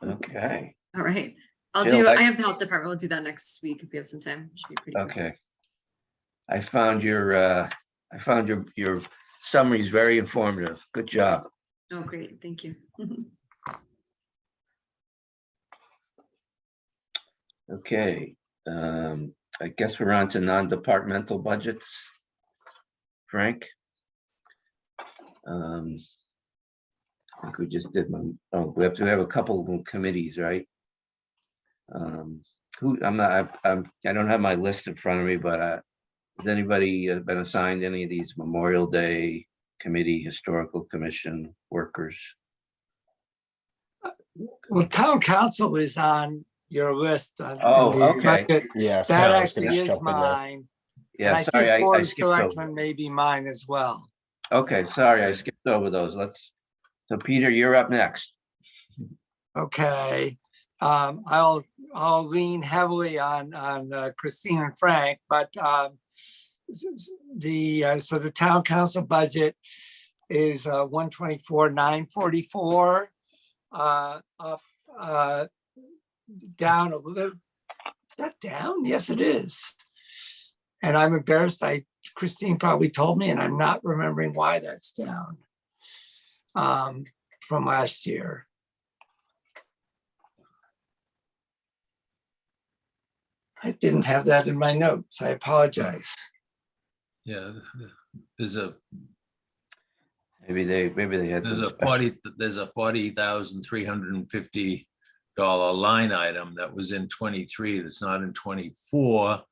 Okay. All right. Jill, I have the health department. We'll do that next week if we have some time. Should be pretty quick. Okay. I found your summaries very informative. Good job. Oh, great. Thank you. Okay. I guess we're on to non-departmental budgets. Frank? I think we just did we have a couple of committees, right? I don't have my list in front of me, but has anybody been assigned any of these Memorial Day committee, historical commission workers? Well, town council is on your list. Oh, okay. Yeah, That sorry, I was gonna actually just is jump in there. mine. And Yeah, I sorry, think Board I of skipped over. Selectmen may be mine as well. Okay, sorry, I skipped over those. So Peter, you're up next. Okay, I'll lean heavily on Christine and Frank, but so the town council budget is 124,944, up down a little. Is that down? Yes, it is. And I'm embarrassed. Christine probably told me, and I'm not remembering why that's down from last year. I didn't have that in my notes. I apologize. Yeah, there's a Maybe they had some special- there's a $40,350 line item that was in 23 that's not in 24,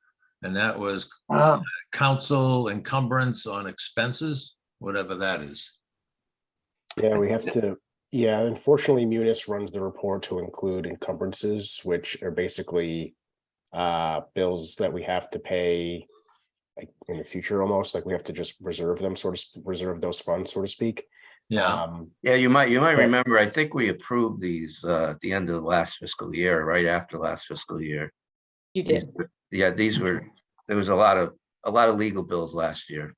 and that was Oh, council encumbrance on expenses, whatever that is. Yeah, we have to, yeah, unfortunately Munis runs the report to include encumbrances, which are basically bills that we have to pay like in the future, almost like we have to just reserve them, reserve those funds, so to speak. Yeah, Yeah, you might but- remember, I think we approved these at the end of the last fiscal year, right after last fiscal year. You did. Yeah, there was a lot of legal bills last year.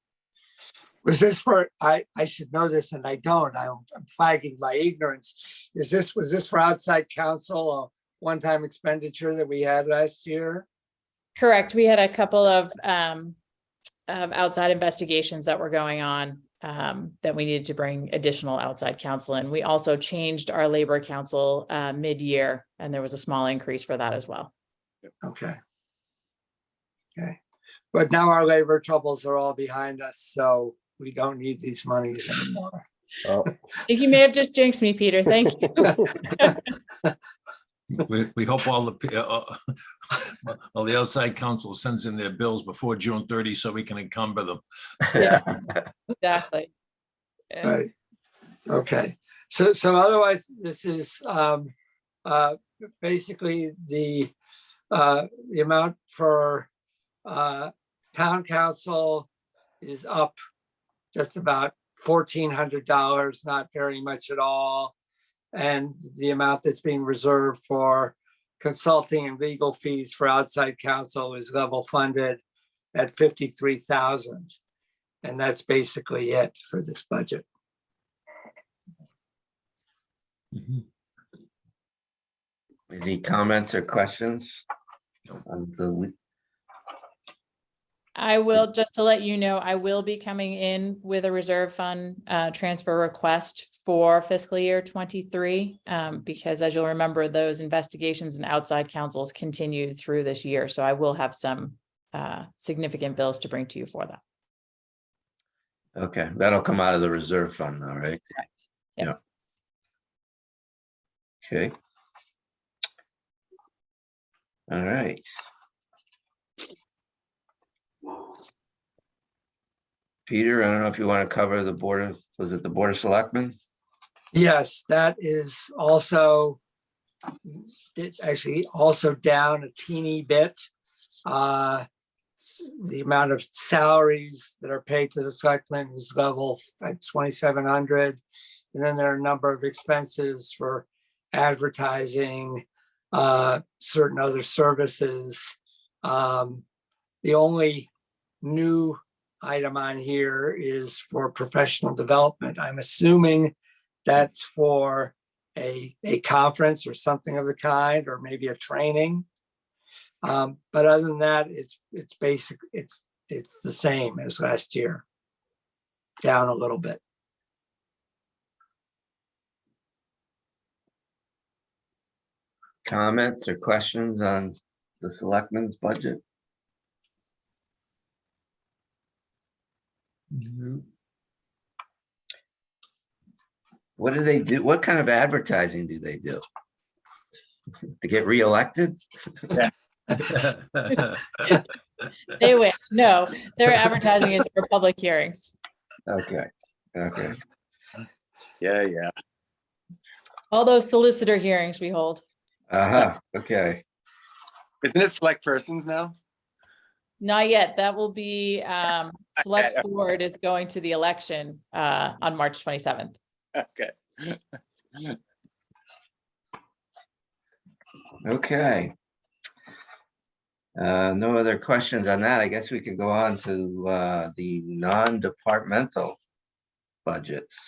was this for, I should know this and I don't, I'm flagging my ignorance. Was this for outside counsel, a one-time expenditure that we had last year? Correct. We had a couple of outside investigations that were going on that we needed to bring additional outside counsel in. We also changed our labor council mid-year, and there was a small increase for that as well. Okay. Okay, but now our labor troubles are all behind us, so we don't need these monies anymore. Oh. I think you may have just jinxed me, Peter. Thank you. we hope all the outside council sends in their bills before June 30 so we can encumber them. Yeah, exactly. Yeah. Right, okay, so otherwise, this is basically the amount for town council is up just about $1,400, not very much at all. And the amount that's being reserved for consulting and legal fees for outside counsel is level funded at 53,000. And that's basically it for this budget. Mhm. Any comments or questions on the I will, just to let you know, I will be coming in with a reserve fund transfer request for fiscal year 23. Because as you'll remember, those investigations and outside counsels continue through this year. So I will have some significant bills to bring to you for that. Okay, that'll come out of the reserve fund, all right? Correct. Yeah. Okay. All right. Peter, I don't know if you want to cover the Board of, was it the Board of Selectmen? Yes, that is also, it's actually also down a teeny bit. The amount of salaries that are paid to the selectmen is level at 2,700. And then there are a number of expenses for advertising, certain other services. The only new item on here is for professional development. I'm assuming that's for a conference or something of the kind, or maybe a training. But other than that, it's basic, it's the same as last year, down a little bit. Comments or questions on the Selectmen's budget? What do they do? What kind of advertising do they do? To get reelected? They wish. No, their advertising is for public hearings. Okay, okay. Yeah. All those solicitor hearings we hold. Uh-huh, okay. Isn't it select persons now? Not yet. That will be, select board is going to the election on March 27th. Okay. Okay. No other questions on that. I guess we can go on to the non-departmental budgets.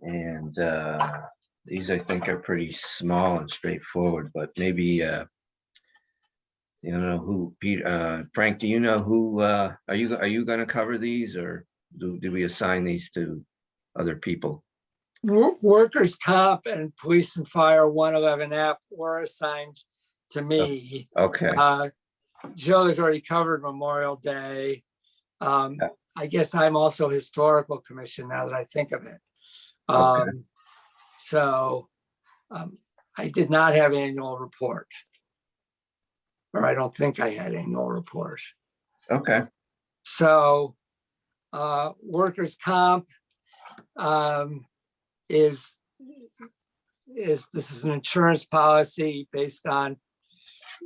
And these, I think, are pretty small and straightforward, but maybe you know who, Pete, Frank, do you know who, are you going to cover these, or do we assign these to other people? Workers' comp and police and fire 111F were assigned to me. Okay, Joe has already covered Memorial Day. I guess I'm also historical commission now that I think of it. Okay. So I did not have annual report, or I don't think I had annual report. okay, So workers' comp is this is an insurance policy based on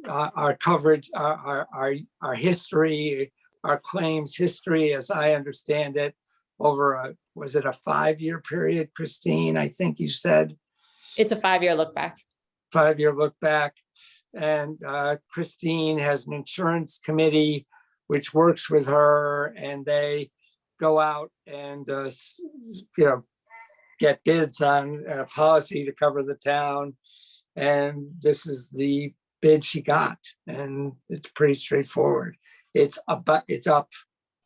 our coverage, our history, our claims history, as I understand it, over was it a 5-year period, Christine? I think you said. It's a 5-year look back. 5-year look back. And Christine has an insurance committee which works with her, and they go out and get bids on a policy to cover the town. And this is the bid she got, and it's pretty straightforward. It's up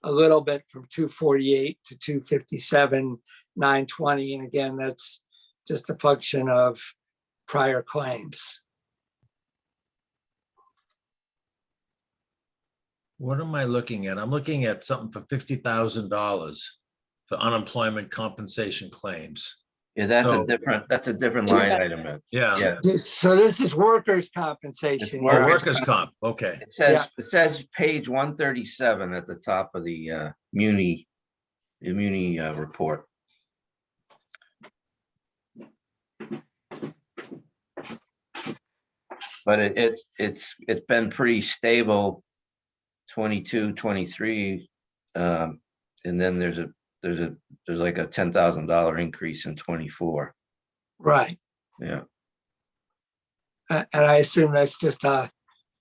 a little bit from 248 to 257, 920. And again, that's just a function of prior claims. What am I looking at? I'm looking at something for $50,000 for unemployment compensation claims. yeah, that's So- a different line item. Yeah. Yeah, So this is workers' compensation. It's Oh, workers' comp, okay. it says page 137 at the top of the muni report. But it's been pretty stable, 22, 23, and then there's like a $10,000 increase in 24. Right. Yeah, And I assume that's just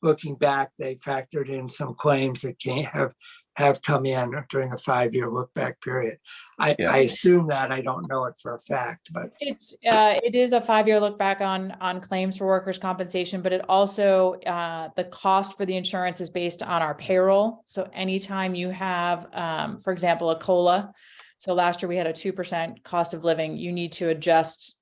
looking back, they factored in some claims that have come in during a 5-year look back period. I assume that, I don't know it for a fact, but It is a 5-year look back on claims for workers' compensation, but it also, the cost for the insurance is based on our payroll. So anytime you have, for example, a COLA, so last year we had a 2% cost of living, you need to adjust,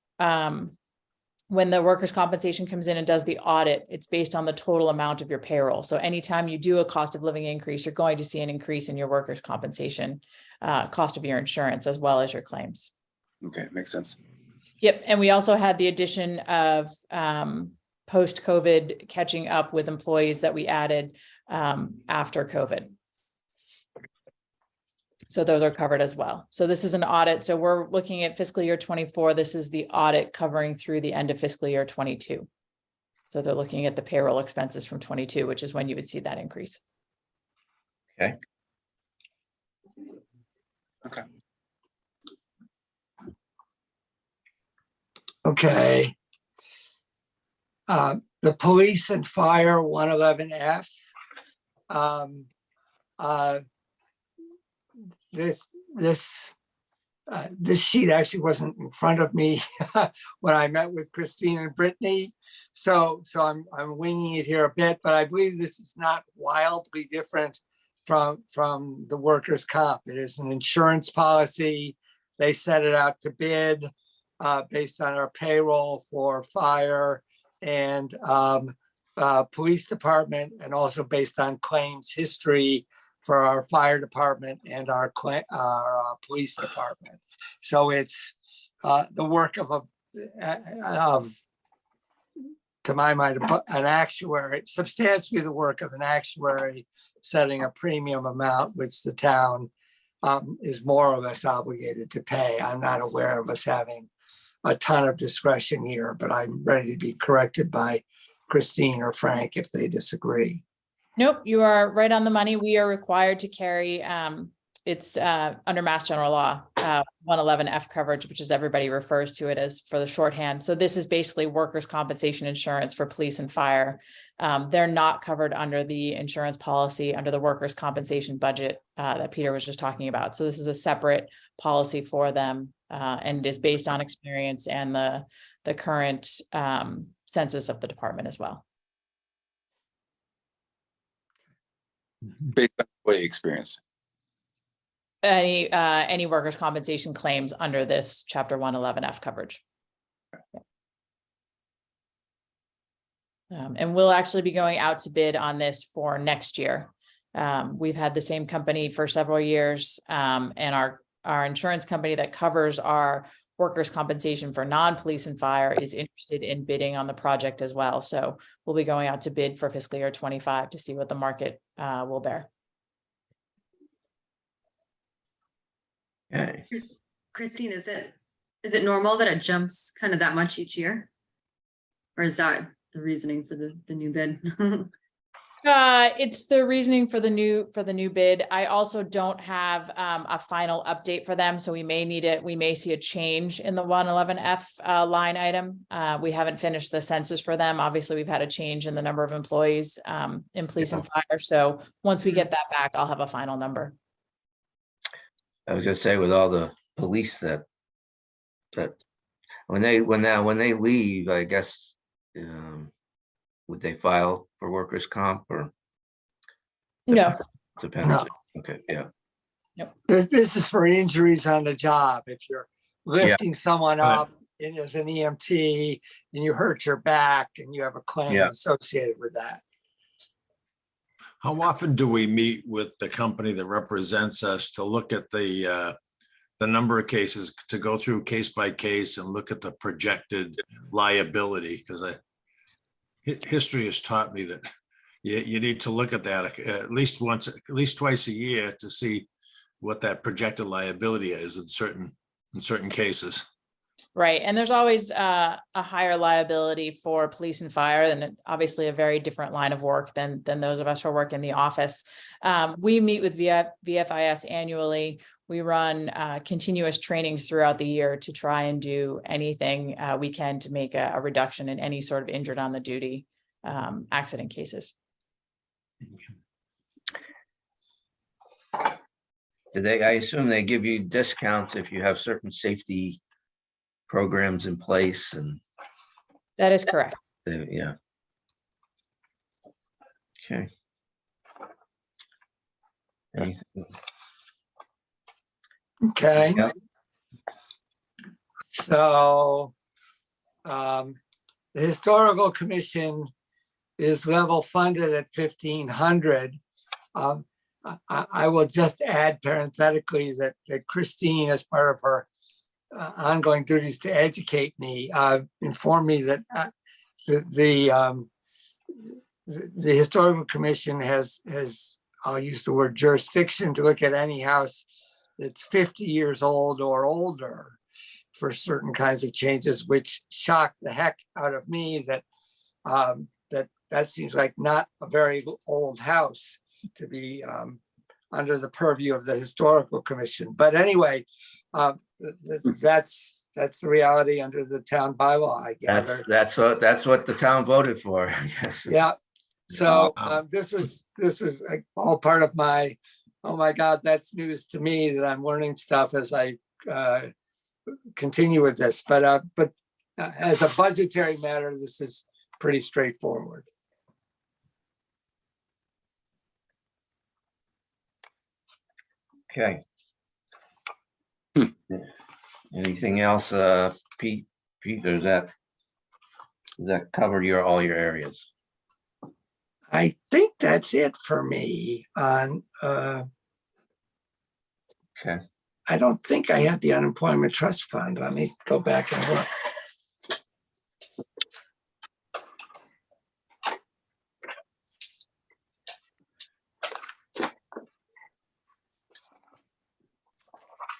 when the workers' compensation comes in and does the audit, it's based on the total amount of your payroll. So anytime you do a cost of living increase, you're going to see an increase in your workers' compensation, cost of your insurance, as well as your claims. Okay, makes sense. Yep, and we also had the addition of post-COVID catching up with employees that we added after COVID. So those are covered as well. So this is an audit. So we're looking at fiscal year 24. This is the audit covering through the end of fiscal year 22. So they're looking at the payroll expenses from 22, which is when you would see that increase. Okay. Okay. okay. The police and fire 111F. This sheet actually wasn't in front of me when I met with Christine and Brittany. So I'm winging it here a bit, but I believe this is not wildly different from the workers' comp. It is an insurance policy. They set it out to bid based on our payroll for fire and police department, and also based on claims history for our fire department and our police department. So it's the work of to my mind, an actuary, substantially the work of an actuary setting a premium amount, which the town is more or less obligated to pay. I'm not aware of us having a ton of discretion here, but I'm ready to be corrected by Christine or Frank if they disagree. Nope, you are right on the money. We are required to carry, it's under Mass General Law, 111F coverage, which is everybody refers to it as for the shorthand. So this is basically workers' compensation insurance for police and fire. They're not covered under the insurance policy, under the workers' compensation budget that Peter was just talking about. So this is a separate policy for them, and it is based on experience and the current census of the department as well. Based on employee experience. Any workers' compensation claims under this Chapter 111F coverage. And we'll actually be going out to bid on this for next year. We've had the same company for several years, and our insurance company that covers our workers' compensation for non-police and fire is interested in bidding on the project as well. So we'll be going out to bid for fiscal year 25 to see what the market will bear. Okay. Christine, is it normal that it jumps kind of that much each year? Or is that the reasoning for the new bid? It's the reasoning for the new bid. I also don't have a final update for them, so we may see a change in the 111F line item. We haven't finished the census for them. Obviously, we've had a change in the number of employees in police and fire. So once we get that back, I'll have a final number. I was gonna say, with all the police that when they leave, I guess, would they file for workers' comp or? No. Depends. No. Okay, yeah. Nope. This is for injuries on the job. If you're lifting someone Right. up as an EMT and you hurt your back and you have a claim Yeah. associated with that. How often do we meet with the company that represents us to look at the number of cases, to go through case by case and look at the projected liability? Because history has taught me that you need to look at that at least twice a year to see what that projected liability is in certain cases. Right. And there's always a higher liability for police and fire, and obviously a very different line of work than those of us who work in the office. We meet with VFIS annually. We run continuous trainings throughout the year to try and do anything we can to make a reduction in any sort of injured on the duty accident cases. Do they, I assume they give you discounts if you have certain safety programs in place and, That is correct. yeah. Okay. Anything? Okay. Yeah. So the Historical Commission is level funded at 1,500. I will just add parenthetically that Christine, as part of her ongoing duties to educate me, informed me that the Historical Commission has, I'll use the word jurisdiction to look at any house that's 50 years old or older for certain kinds of changes, which shocked the heck out of me that that seems like not a very old house to be under the purview of the Historical Commission. But anyway, that's the reality under the town bylaw, I gather. That's what the town voted for, I guess. Yeah. So this was like all part of my, oh my God, that's news to me that I'm learning stuff as I continue with this. But as a budgetary matter, this is pretty straightforward. Okay. Anything else, Pete? Pete, does that cover all your areas? I think that's it for me on, Okay. I don't think I had the unemployment trust fund. Let me go back and look.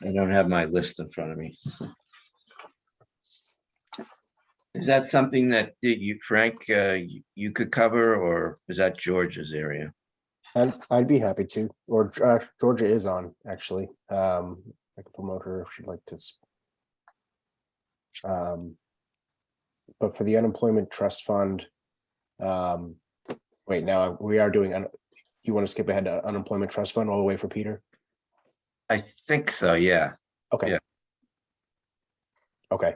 I don't have my list in front of me. Is that something that you, Frank, you could cover, or is that George's area? I'd be happy to, or Georgia is on, actually. I could promote her if she'd like to. But for the unemployment trust fund, wait, now we are doing, you want to skip ahead to unemployment trust fund all the way for Peter? I think so, yeah. Okay. Yeah. Okay.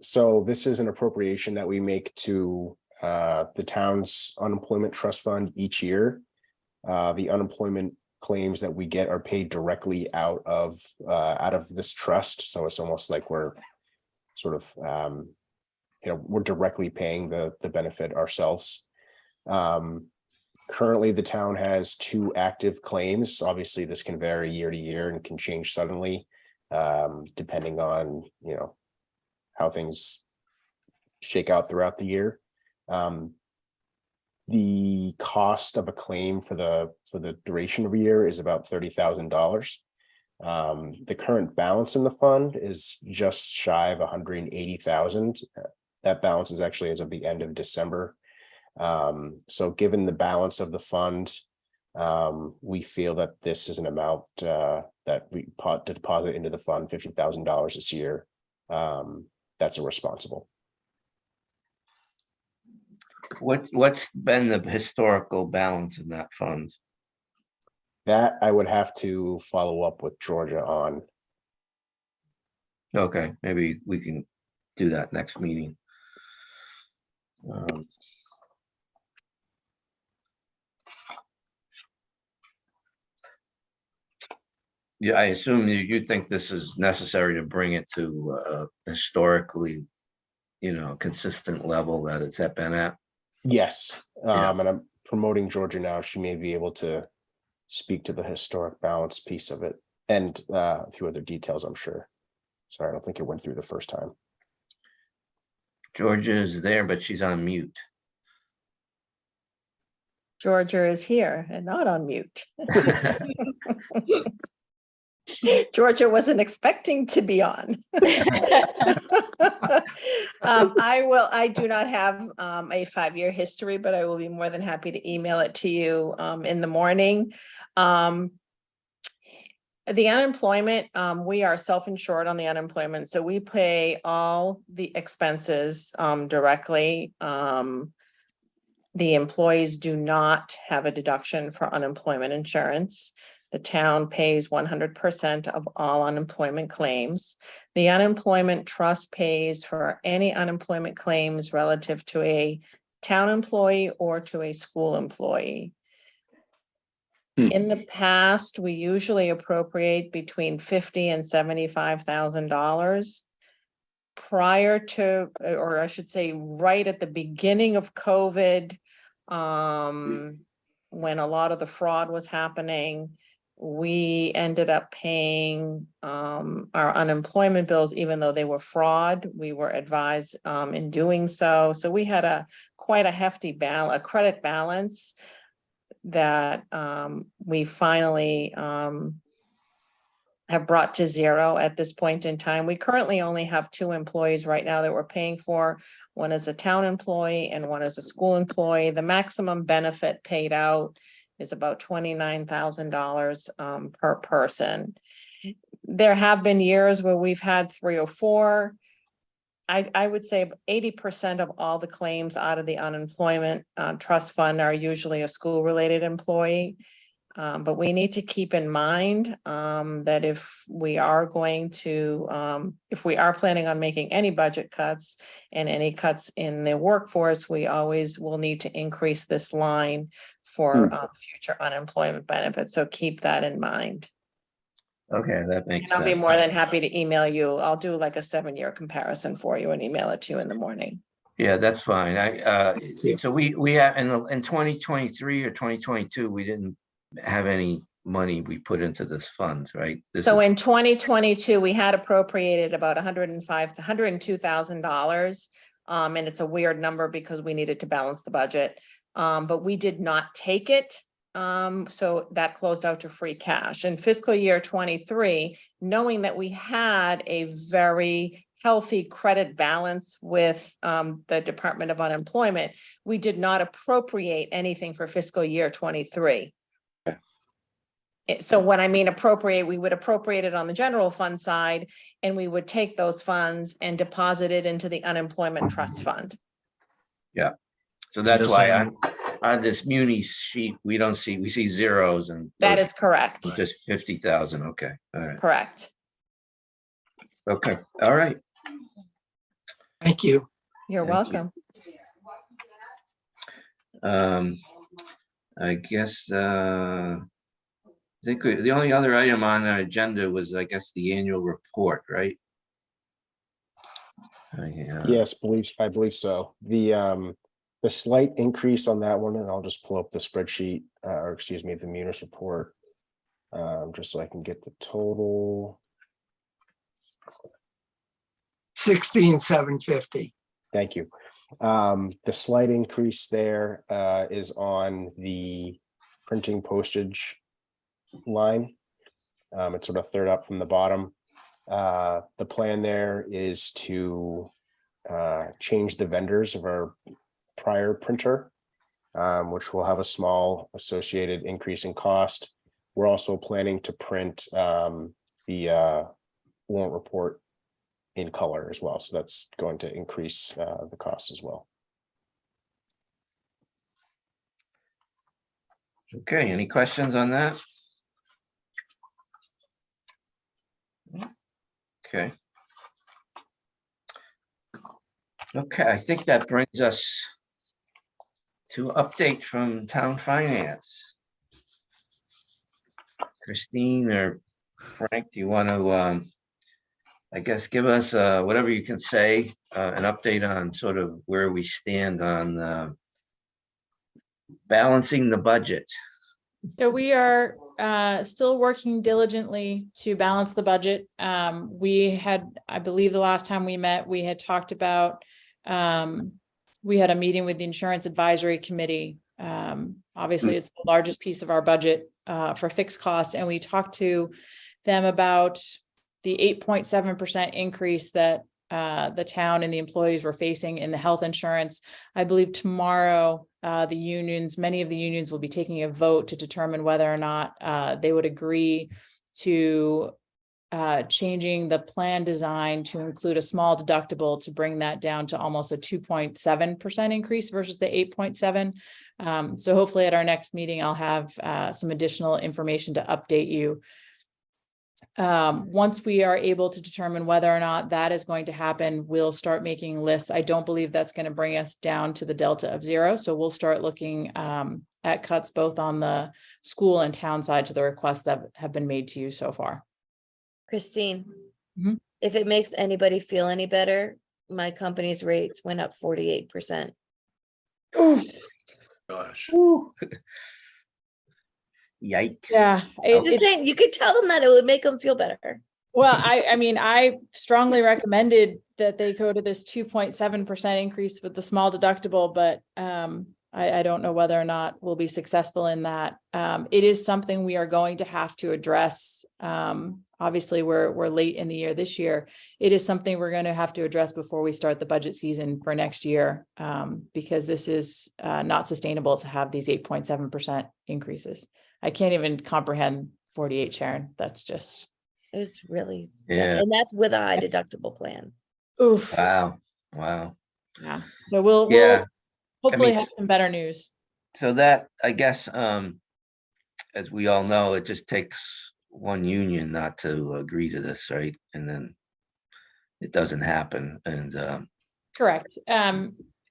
So this is an appropriation that we make to the town's unemployment trust fund each year. The unemployment claims that we get are paid directly out of this trust. So it's almost like we're sort of we're directly paying the benefit ourselves. Currently, the town has 2 active claims. Obviously, this can vary year to year and can change suddenly, depending on how things shake out throughout the year. The cost of a claim for the duration of a year is about $30,000. The current balance in the fund is just shy of 180,000. That balance is actually as of the end of December. So given the balance of the fund, we feel that this is an amount that we deposit into the fund, $50,000 this year. That's irresponsible. What's been the historical balance in that fund? That I would have to follow up with Georgia on. Okay, maybe we can do that next meeting. Yeah, I assume you think this is necessary to bring it to historically, consistent level that it's been at. Yes, Yeah. and I'm promoting Georgia now. She may be able to speak to the historic balance piece of it and a few other details, I'm sure. Sorry, I don't think it went through the first time. Georgia is there, but she's on mute. Georgia is here and not on mute. Georgia wasn't expecting to be on. I do not have a 5-year history, but I will be more than happy to email it to you in the morning. The unemployment, we are self-insured on the unemployment, so we pay all the expenses directly. The employees do not have a deduction for unemployment insurance. The town pays 100% of all unemployment claims. The unemployment trust pays for any unemployment claims relative to a town employee or to a school employee. In the past, we usually appropriate between $50,000 and $75,000. Prior to, or I should say, right at the beginning of COVID, when a lot of the fraud was happening, we ended up paying our unemployment bills, even though they were fraud. We were advised in doing so. So we had quite a hefty a credit balance that we finally have brought to zero at this point in time. We currently only have 2 employees right now that we're paying for. One is a town employee and one is a school employee. The maximum benefit paid out is about $29,000 per person. There have been years where we've had 3 or 4. I would say 80% of all the claims out of the unemployment trust fund are usually a school-related employee. But we need to keep in mind that if we are planning on making any budget cuts and any cuts in the workforce, we always will need to increase this line for future unemployment benefits. So keep that in mind. Okay, that makes And I'll be sense. more than happy to email you. I'll do like a 7-year comparison for you and email it to you in the morning. Yeah, that's fine. So we have in 2023 or 2022, we didn't have any money we put into this fund, right? So in 2022, we had appropriated about $102,000. And it's a weird number because we needed to balance the budget. But we did not take it. So that closed out to free cash. In fiscal year 23, knowing that we had a very healthy credit balance with the Department of Unemployment, we did not appropriate anything for fiscal year 23. So when I mean appropriate, we would appropriate it on the general fund side, and we would take those funds and deposit it into the unemployment trust fund. Yeah. So that's Just why saying. on this muni sheet, we see zeros and. That those is correct. are Just 50,000. Okay. All right. Correct. Okay. All right. Thank you. You're Thank you. welcome. I guess, I think the only other item on our agenda was, I guess, the annual report, right? Yes, I believe so. The slight increase on that one, and I'll just pull up the spreadsheet, or excuse me, the munis report, just so I can get the total. 16,750. Thank you. The slight increase there is on the printing postage line. It's sort of third up from the bottom. The plan there is to change the vendors of our prior printer, which will have a small associated increase in cost. We're also planning to print the warrant report in color as well. So that's going to increase the cost as well. Okay, any questions on that? Okay. Okay, I think that brings us to update from town finance. Christine or Frank, do you want to, I guess, give us whatever you can say, an update on sort of where we stand on balancing the budget? So we are still working diligently to balance the budget. We had, I believe the last time we met, we had talked about, we had a meeting with the Insurance Advisory Committee. Obviously, it's the largest piece of our budget for fixed costs. And we talked to them about the 8.7% increase that the town and the employees were facing in the health insurance. I believe tomorrow, many of the unions will be taking a vote to determine whether or not they would agree to changing the plan design to include a small deductible to bring that down to almost a 2.7% increase versus the 8.7. So hopefully at our next meeting, I'll have some additional information to update you. Once we are able to determine whether or not that is going to happen, we'll start making lists. I don't believe that's going to bring us down to the delta of 0. So we'll start looking at cuts both on the school and town side to the requests that have been made to you so far. Christine, Mhm. if it makes anybody feel any better, my company's rates went up 48%. Gosh. Yikes. Yeah. Just saying, you could tell them that it would make them feel better. Well, I mean, I strongly recommended that they go to this 2.7% increase with the small deductible, but I don't know whether or not we'll be successful in that. It is something we are going to have to address. Obviously, we're late in the year this year. It is something we're going to have to address before we start the budget season for next year, because this is not sustainable to have these 8.7% increases. I can't even comprehend 48, Sharon. That's just. It was really, Yeah. and that's with a high deductible plan. Oof. Wow. Yeah. So we'll Yeah. hopefully I mean, have some better news. So that, I guess, as we all know, it just takes one union not to agree to this, right? And then it doesn't happen. And Correct.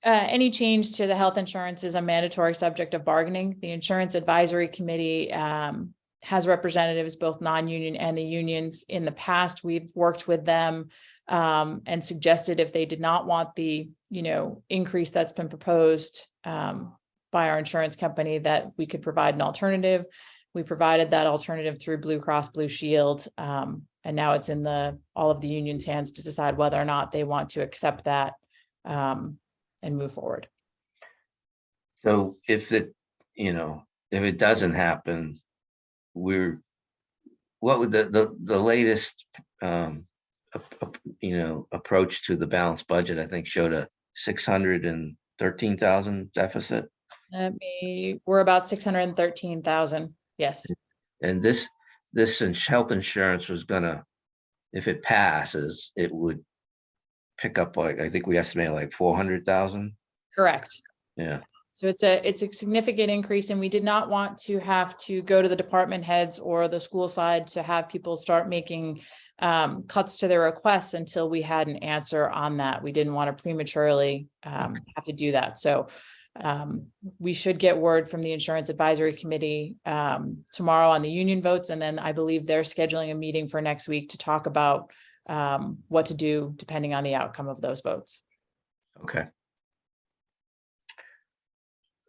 Any change to the health insurance is a mandatory subject of bargaining. The Insurance Advisory Committee has representatives, both non-union and the unions. In the past, we've worked with them and suggested if they did not want the, increase that's been proposed by our insurance company, that we could provide an alternative. We provided that alternative through Blue Cross Blue Shield. And now it's in all of the union's hands to decide whether or not they want to accept that and move forward. so if it doesn't happen, what would the latest approach to the balanced budget, I think, showed a 613,000 deficit. We're about 613,000. Yes. And this health insurance was gonna, if it passes, it would pick up, like, I think we estimated like 400,000. Correct. Yeah. So it's a significant increase, and we did not want to have to go to the department heads or the school side to have people start making cuts to their requests until we had an answer on that. We didn't want to prematurely have to do that. So we should get word from the Insurance Advisory Committee tomorrow on the union votes, and then I believe they're scheduling a meeting for next week to talk about what to do depending on the outcome of those votes. Okay.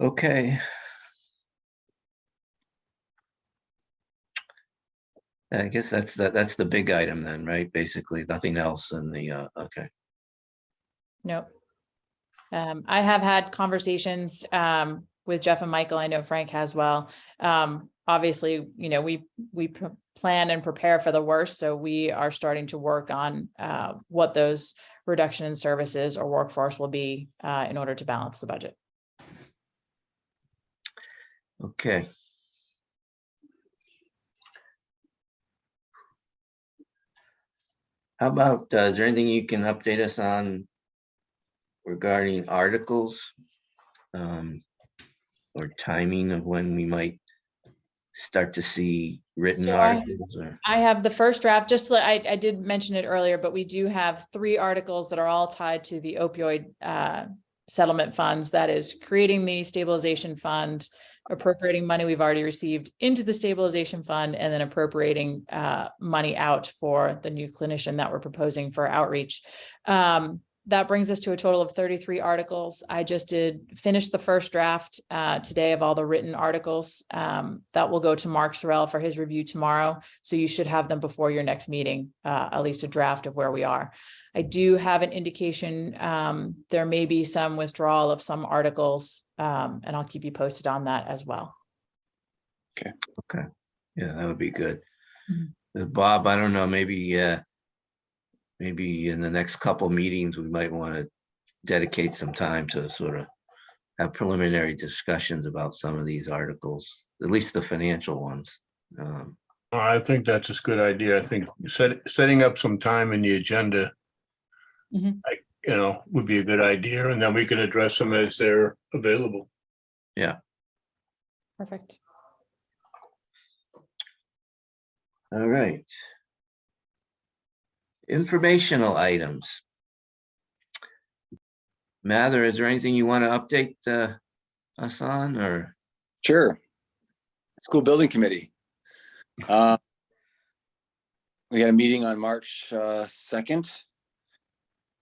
Okay. I guess that's the big item then, right? Basically, nothing else in the, okay. Nope. I have had conversations with Jeff and Michael. I know Frank has well. Obviously, we plan and prepare for the worst. So we are starting to work on what those reduction in services or workforce will be in order to balance the budget. Okay. How about, is there anything you can update us on regarding articles? Or timing of when we might start to see written articles? I have the first draft, just like I did mention it earlier, but we do have 3 articles that are all tied to the opioid settlement funds. That is creating the stabilization fund, appropriating money we've already received into the stabilization fund, and then appropriating money out for the new clinician that we're proposing for outreach. That brings us to a total of 33 articles. I just did finish the first draft today of all the written articles that will go to Mark Sorrell for his review tomorrow. So you should have them before your next meeting, at least a draft of where we are. I do have an indication there may be some withdrawal of some articles, and I'll keep you posted on that as well. Okay. Yeah, that would be good. Bob, I don't know, maybe in the next couple meetings, we might want to dedicate some time to sort of have preliminary discussions about some of these articles, at least the financial ones. I think that's a good idea. I think setting up some time in the agenda, Mhm. would be a good idea, and then we can address them as they're available. Perfect. All right. Informational items. Mather, is there anything you want to update us on, or? Sure. School Building Committee. We had a meeting on March 2nd.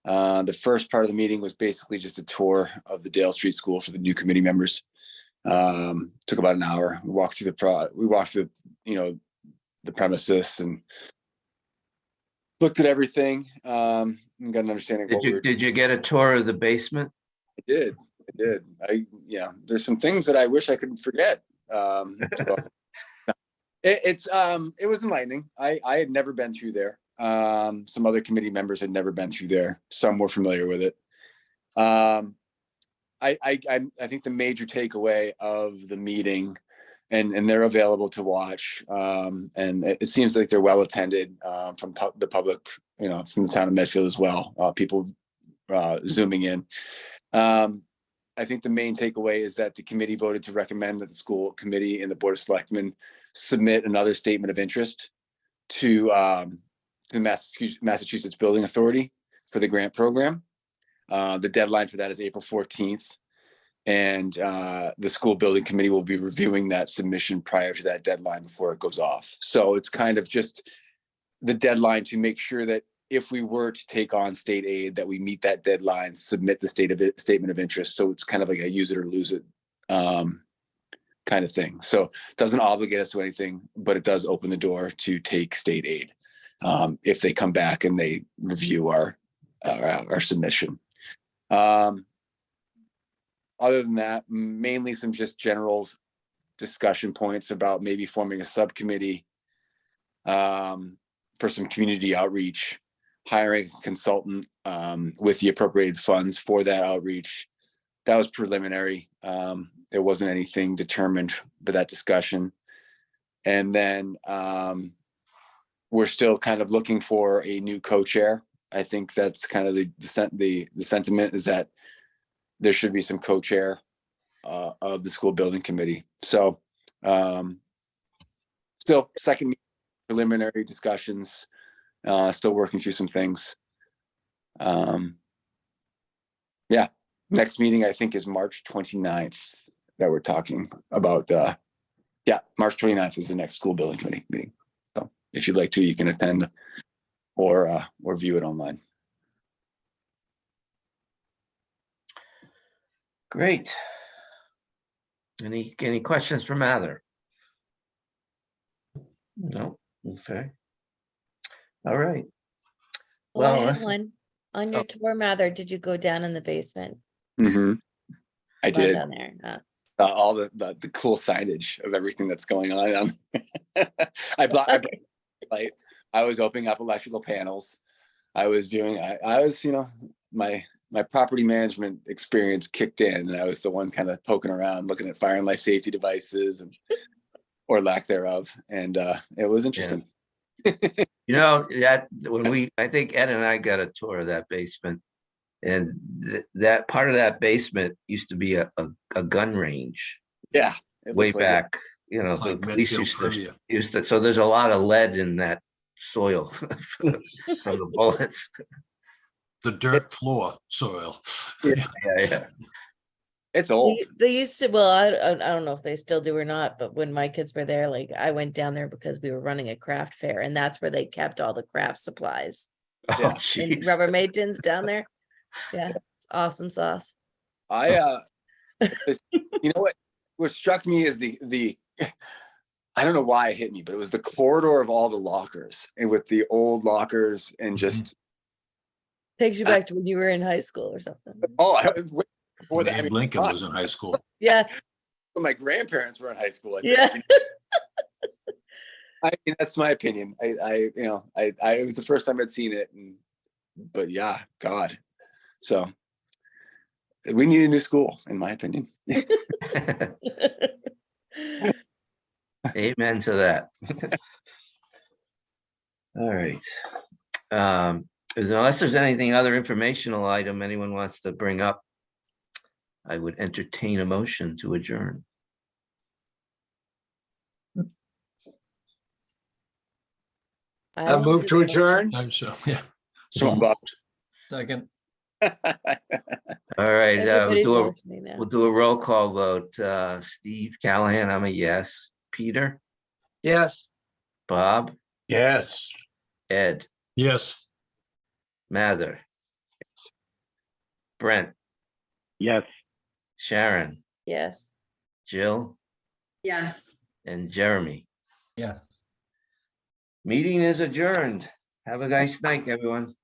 The first part of the meeting was basically just a tour of the Dale Street School for the new committee members. Took about an hour. We walked through the premises and looked at everything. And got an understanding of Did you get a tour of the basement? I did. There's some things that I wish I could forget. It was enlightening. I had never been through there. Some other committee members had never been through there. Some were familiar with it. I think the major takeaway of the meeting, and they're available to watch, and it seems like they're well attended from the public, from the town of Medfield as well. People zooming in. I think the main takeaway is that the committee voted to recommend that the school committee and the Board of Selectmen submit another statement of interest to the Massachusetts Building Authority for the grant program. The deadline for that is April 14th. And the school building committee will be reviewing that submission prior to that deadline before it goes off. So it's kind of just the deadline to make sure that if we were to take on state aid, that we meet that deadline, submit the statement of interest. So it's kind of like a use it or lose it kind of thing. So it doesn't obligate us to anything, but it does open the door to take state aid if they come back and they review our submission. Other than that, mainly some just general discussion points about maybe forming a subcommittee for some community outreach, hiring a consultant with the appropriated funds for that outreach. That was preliminary. It wasn't anything determined by that discussion. And then we're still kind of looking for a new co-chair. I think that's kind of the sentiment, is that there should be some co-chair of the school building committee. So still second preliminary discussions, still working through some things. Next meeting I think is March 29th that we're talking about. March 29th is the next school building committee meeting. So if you'd like to, you can attend or view it online. Great. Any questions for Mather? No. Okay. All right. Well, I Well, have one. On your tour, Mather, did you go down in the basement? Mm-hmm. I Fun did. down there. All the cool signage of everything that's going on. I was opening up electrical panels. I was my property management experience kicked in, and I was the one kind of poking around, looking at fire and life safety devices or lack thereof. And it was interesting. That when I think Ed and I got a tour of that basement, and that part of that basement used to be a gun range. Yeah. Way back, the police used to, so there's a lot of lead in that soil from the bullets. The dirt floor soil. Yeah. It's old. They used to, well, I don't know if they still do or not, but when my kids were there, like I went down there because we were running a craft fair, and that's where they kept all the craft supplies. Oh, And Rubbermaid tins down there. Yeah, it's awesome sauce. You know what struck me is the I don't know why it hit me, but it was the corridor of all the lockers, and with the old lockers and just Takes you back to when you were in high school or something. Before that, Abe Lincoln was in high school. Yeah. When my grandparents were in high school. That's my opinion. It was the first time I'd seen it, but yeah, God. So we need a new school, in my opinion. Amen to that. All right. Unless there's anything other informational item anyone wants to bring up, I would entertain a motion to adjourn. I move to adjourn. I'm so, yeah. So involved. Second. All right, Everybody's motioning now. we'll do a roll call vote. Steve Callahan, I'm a yes. Peter, Yes. Bob, Yes. Ed, Yes. Mather, Brent, Yes. Sharon, Yes. Jill, Yes. and Jeremy. Yes. Meeting is adjourned. Have a nice night, everyone.